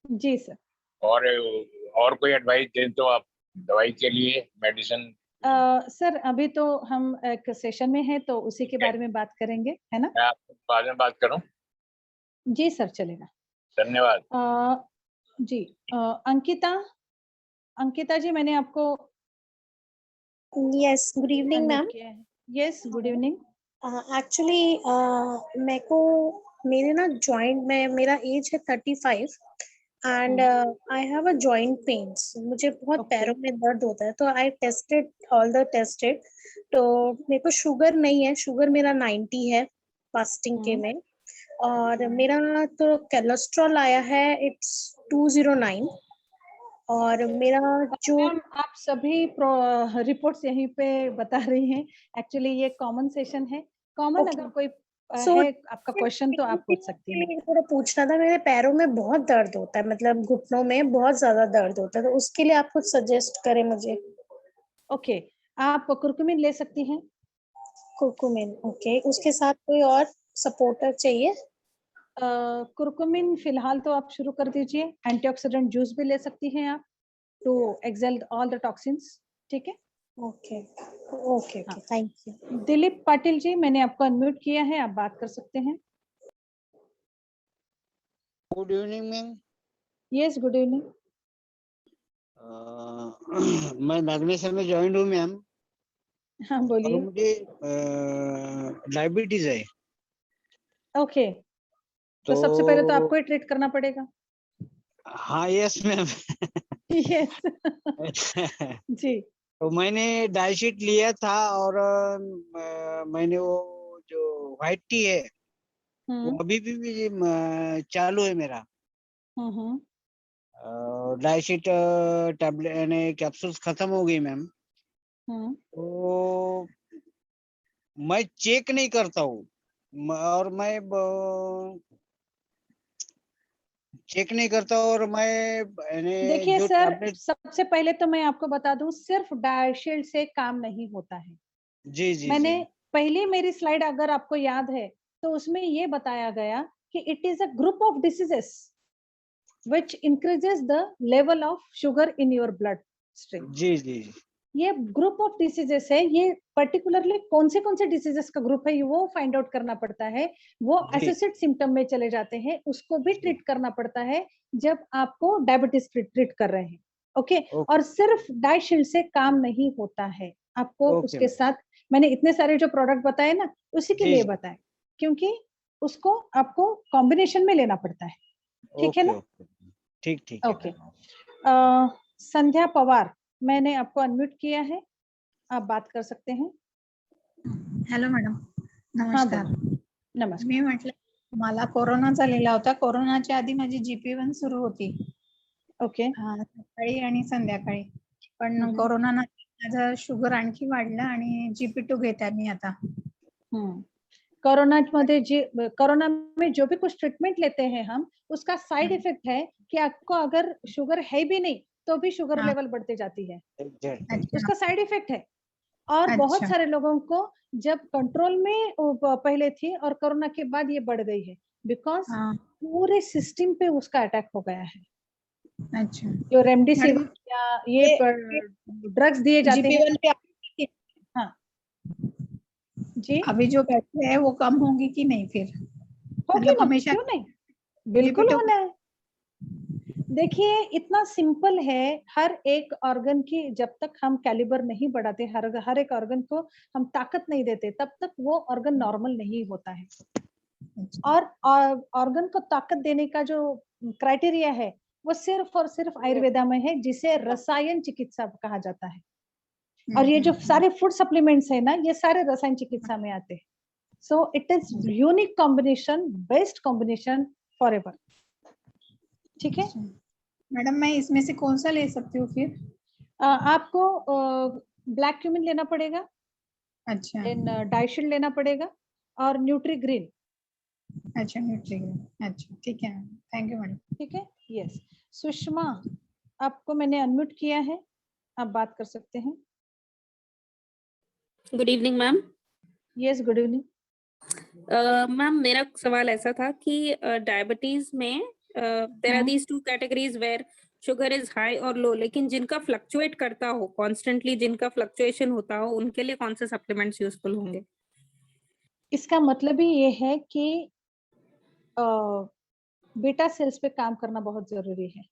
B: जी सर.
L: और कोई एडवाइस दें तो आप दवाई के लिए, मेडिसिन?
B: सर, अभी तो हम एक सेशन में हैं तो उसी के बारे में बात करेंगे, है ना?
L: मैं आपको बाद में बात करूं?
B: जी सर, चलेगा.
L: धन्यवाद.
B: जी. अंकिता जी, मैंने आपको
M: yes, good evening ma'am.
B: Yes, good evening.
M: Actually मेरे को मेरे ना जॉइंट में मेरा एज है 35 and I have a joint pains. मुझे बहुत पैरों में दर्द होता है, तो I tasted all the tested, तो मेरे को शुगर नहीं है, शुगर मेरा 90 है फास्टिंग के में, और मेरा तो कोलेस्ट्रॉल आया है इट्स 209, और मेरा जो
B: आप सभी रिपोर्ट्स यहीं पे बता रही हैं। एक्चुअली ये कॉमन सेशन है, कॉमन अगर कोई है आपका क्वेश्चन तो आप पूछ सकती हैं।
M: थोड़ा पूछना था, मेरे पैरों में बहुत दर्द होता है, मतलब घुटनों में बहुत ज्यादा दर्द होता है, तो उसके लिए आप कुछ सजेस्ट करें मुझे।
B: ओके, आप कुरकुमिन ले सकती हैं।
M: कुरकुमिन, ओके, उसके साथ कोई और सपोर्टर चाहिए?
B: कुरकुमिन फिलहाल तो आप शुरू कर दीजिए। एंटीऑक्सीडेंट जूस भी ले सकती हैं आप to excel all the toxins. ठीक है,
M: okay okay, thank you.
B: Dilip Patil ji, मैंने आपको अनम्यूट किया है, आप बात कर सकते हैं।
D: Good evening ma'am.
B: Yes, good evening.
D: मैं नागनेश्वर में ज्वाइन हूँ मैम।
B: हाँ, बोलिए।
D: मुझे डायबिटीज है।
B: ओके, तो सबसे पहले तो आपको ही ट्रीट करना पड़ेगा।
D: हाँ, यस मैम।
B: यस जी।
D: तो मैंने डाइट लिया था, और मैंने वो जो व्हाइट टी है वो अभी भी चालू है मेरा। डाइट टैबलेट यानी कैप्सूल्स खत्म हो गई मैम। तो मैं चेक नहीं करता हूँ, और मैं चेक नहीं करता, और मैं
B: देखिए सर, सबसे पहले तो मैं आपको बता दूं, सिर्फ डायशील्ड से काम नहीं होता है।
D: जी जी।
B: मैंने पहले मेरी स्लाइड अगर आपको याद है तो उसमें ये बताया गया कि it is a group of diseases which increases the level of sugar in your blood stream.
D: जी जी।
B: ये ग्रुप ऑफ डिसीजेस है, ये पर्टिकुलरली कौन से डिसीजेस का ग्रुप है वो फाइंड आउट करना पड़ता है। वो एसोसिएट सिम्टम में चले जाते हैं, उसको भी ट्रीट करना पड़ता है जब आपको डायबिटीज ट्रीट कर रहे हैं। ओके, और सिर्फ डाइशील्ड से काम नहीं होता है। आपको उसके साथ मैंने इतने सारे जो प्रोडक्ट बताए ना, उसी के लिए बताए, क्योंकि उसको आपको कॉम्बिनेशन में लेना पड़ता है। ठीक है ना?
D: ठीक ठीक।
B: ओके, संध्या पवार, मैंने आपको अनम्यूट किया है, आप बात कर सकते हैं।
N: हॅलो मॅडम, नमस्कार.
B: नमस्कार.
N: मी म्हटलं मला कोरोना झालेला होता. कोरोनाच्या आधी माझी GP1 सुरू होती.
B: ओके.
N: सकाळी आणि संध्याकाळी. पण कोरोना नंतर माझं शुगर आणखी वाढलं आणि GP2 घेते मी आता.
B: कोरोना में जो भी कुछ ट्रीटमेंट लेते हैं हम, उसका साइड इफेक्ट है कि आपको अगर शुगर है भी नहीं तो भी शुगर लेवल बढ़ते जाती है। उसका साइड इफेक्ट है। और बहुत सारे लोगों को जब कंट्रोल में पहले थी और कोरोना के बाद ये बढ़ गई है, बिकॉज पूरे सिस्टम पे उसका अटैक हो गया है।
N: अच्छा,
B: जो रेमडेसिविर या ये ड्रग्स दिए जाते हैं। हाँ जी,
N: अभी जो बैठे है वो कम होंगी कि नहीं फिर?
B: होगी ना, हमेशा क्यों नहीं, बिल्कुल होना है। देखिए, इतना सिंपल है, हर एक ऑर्गन की जब तक हम कैलिबर नहीं बढ़ाते, हर एक ऑर्गन को हम ताकत नहीं देते, तब तक वो ऑर्गन नॉर्मल नहीं होता है। और ऑर्गन को ताकत देने का जो क्राइटेरिया है वो सिर्फ और सिर्फ आयुर्वेदा में है, जिसे रसायन चिकित्सा कहा जाता है। और ये जो सारे फूड सप्लीमेंट्स है ना, ये सारे रसायन चिकित्सा में आते हैं। So it is unique combination, best combination forever. ठीक है
N: मैडम, मैं इसमें से कौन सा ले सकती हूँ फिर?
B: आपको ब्लैक क्यूमिन लेना पड़ेगा।
N: अच्छा,
B: डाइशील्ड लेना पड़ेगा और न्यूट्री ग्रीन।
N: अच्छा, न्यूट्री ग्रीन, अच्छा, ठीक है, थैंक यू मैडम।
B: ठीक है, यस। सुषमा, आपको मैंने अनम्यूट किया है, आप बात कर सकते हैं।
O: Good evening ma'am.
B: Yes, good evening.
O: Ma'am, मेरा सवाल ऐसा था कि डायबिटीज में there are these two categories where sugar is high और लो, लेकिन जिनका फ्लक्चुएट करता हो कॉन्स्टेंटली, जिनका फ्लक्चुएशन होता हो, उनके लिए कौन से सप्लीमेंट्स यूजफुल होंगे?
B: इसका मतलब ही ये है कि बीटा सेल्स पे काम करना बहुत जरूरी है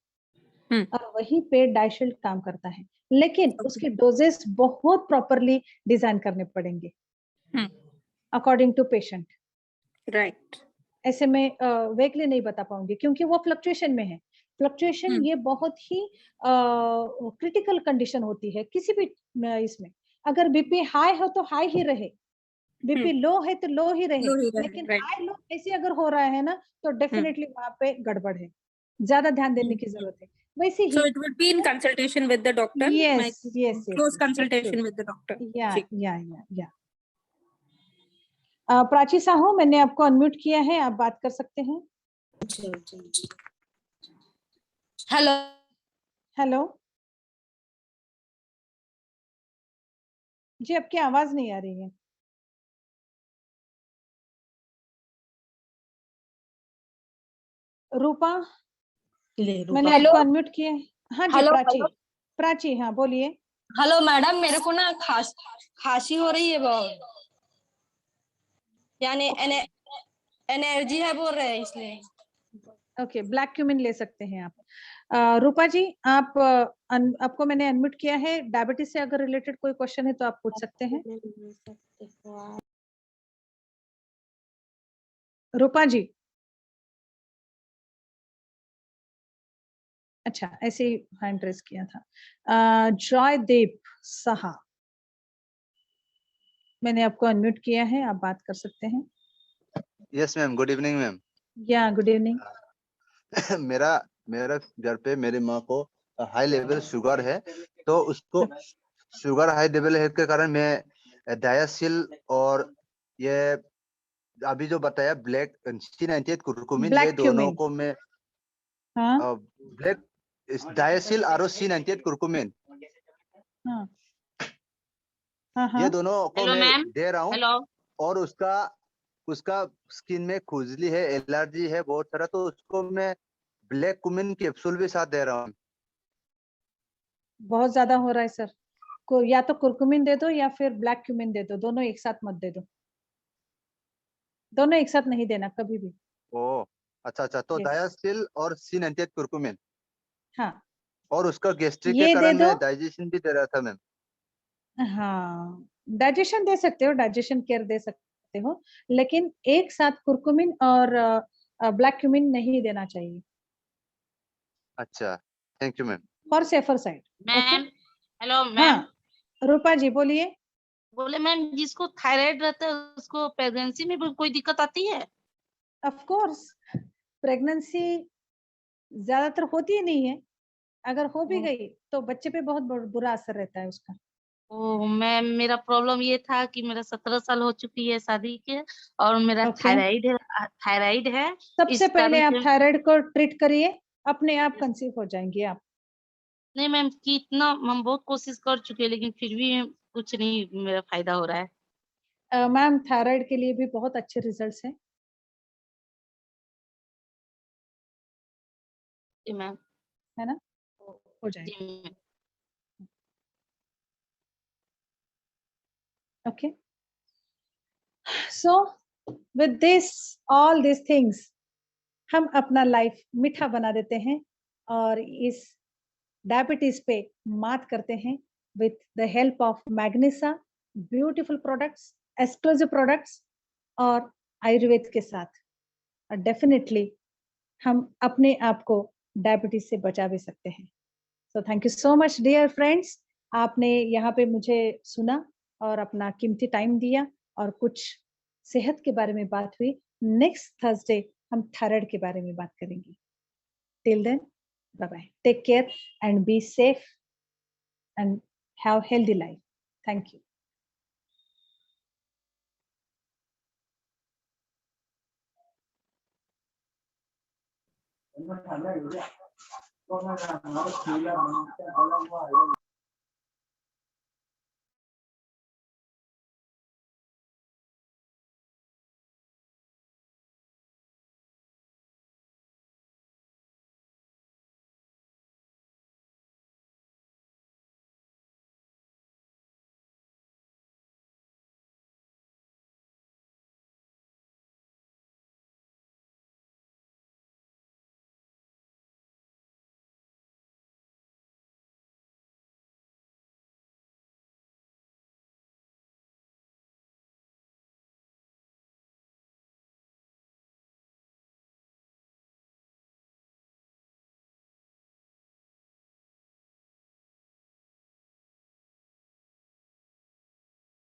B: और वहीं पे डाइशील्ड काम करता है, लेकिन उसके डोजेस बहुत प्रॉपरली डिजाइन करने पड़ेंगे। According to patient.
O: राइट।
B: ऐसे में वेकली नहीं बता पाऊंगी क्योंकि वो फ्लक्चुएशन में है। फ्लक्चुएशन ये बहुत ही क्रिटिकल कंडीशन होती है किसी भी इसमें। अगर बीपी हाई हो तो हाई ही रहे, बीपी लो है तो लो ही रहे, लेकिन हाई लो ऐसे अगर हो रहा है ना तो डेफिनेटली वहां पे गड़बड़ है, ज्यादा ध्यान देने की जरूरत है। वैसे ही
O: so it would be in consultation with the doctor.
B: yes
O: close consultation with the doctor.
B: या प्राची साहू, मैंने आपको अनम्यूट किया है, आप बात कर सकते हैं।
P: हेलो
B: हेलो जी, आपकी आवाज नहीं आ रही है। रूपा, मैंने आपको अनम्यूट किया है। हाँ जी प्राची, प्राची हाँ बोलिए।
P: हेलो मैडम, मेरे को ना खांसी हो रही है बहुत, यानी एनर्जी है बोल रहे हैं इसलिए।
B: ओके, ब्लैक क्यूमिन ले सकते हैं आप। रूपा जी, आपको मैंने अनम्यूट किया है। डायबिटीज से अगर रिलेटेड कोई क्वेश्चन है तो आप पूछ सकते हैं। रूपा जी, अच्छा ऐसे ही हैंड रेस किया था। जॉयदेव साहा, मैंने आपको अनम्यूट किया है, आप बात कर सकते हैं।
Q: Yes ma'am, good evening ma'am.
B: या गुड इवनिंग।
Q: मेरा घर पे मेरी माँ को हाई लेवल शुगर है, तो उसको शुगर हाई लेवल है के कारण मैं डायासिल और ये अभी जो बताया ब्लैक C98 कुरकुमिन, ये दोनों को मैं ब्लैक डायासिल और C98 कुरकुमिन ये दोनों को मैं दे रहा हूँ। और उसका स्किन में खुजली है, एलर्जी है बहुत सारा, तो उसको मैं ब्लैक कुमिन कैप्सूल भी साथ दे रहा हूँ।
B: बहुत ज्यादा हो रहा है सर, को या तो कुरकुमिन दे दो या फिर ब्लैक क्यूमिन दे दो, दोनों एक साथ मत दे दो, दोनों एक साथ नहीं देना कभी भी।
Q: ओ अच्छा, तो डायासिल और C98 कुरकुमिन।
B: हाँ,
Q: और उसका गैस्ट्रिक के कारण मैं डाइजेशन भी दे रहा था मैम।
B: हाँ, डाइजेशन दे सकते हो, डाइजेशन केयर दे सकते हो, लेकिन एक साथ कुरकुमिन और ब्लैक क्यूमिन नहीं देना चाहिए।
Q: अच्छा, thank you ma'am.
B: For safer side.
R: Ma'am hello ma'am.
B: हाँ रूपा जी बोलिए।
R: बोले मैम, जिसको थायराइड रहता है उसको प्रेगनेंसी में भी कोई दिक्कत आती है?
B: ऑफ कोर्स, प्रेगनेंसी ज्यादातर होती ही नहीं है, अगर हो भी गई तो बच्चे पे बहुत बुरा असर रहता है उसका।
R: ओह मैम, मेरा प्रॉब्लम ये था कि मेरा 17 साल हो चुकी है शादी के, और मेरा थायराइड है।
B: सबसे पहले आप थायराइड को ट्रीट करिए, अपने आप कंसीव हो जाएंगे आप।
R: नहीं मैम, कितना हम बहुत कोशिश कर चुके हैं लेकिन फिर भी कुछ नहीं मेरा फायदा हो रहा है।
B: मैम थायराइड के लिए भी बहुत अच्छे रिजल्ट्स हैं।
R: जी मैम,
B: है ना, हो जाएगा। Okay, so with this all this things हम अपना लाइफ मीठा बना देते हैं और इस डायबिटीज पे मात करते हैं with the help of Magnesa, beautiful products, exclusive products और आयुर्वेद के साथ। और डेफिनेटली हम अपने आप को डायबिटीज से बचा भी सकते हैं। So thank you so much dear friends, आपने यहाँ पे मुझे सुना और अपना कीमती टाइम दिया और कुछ सेहत के बारे में बात हुई। नेक्स्ट थर्सडे हम थायराइड के बारे में बात करेंगे। Till then, bye bye, take care and be safe and have healthy life. Thank you.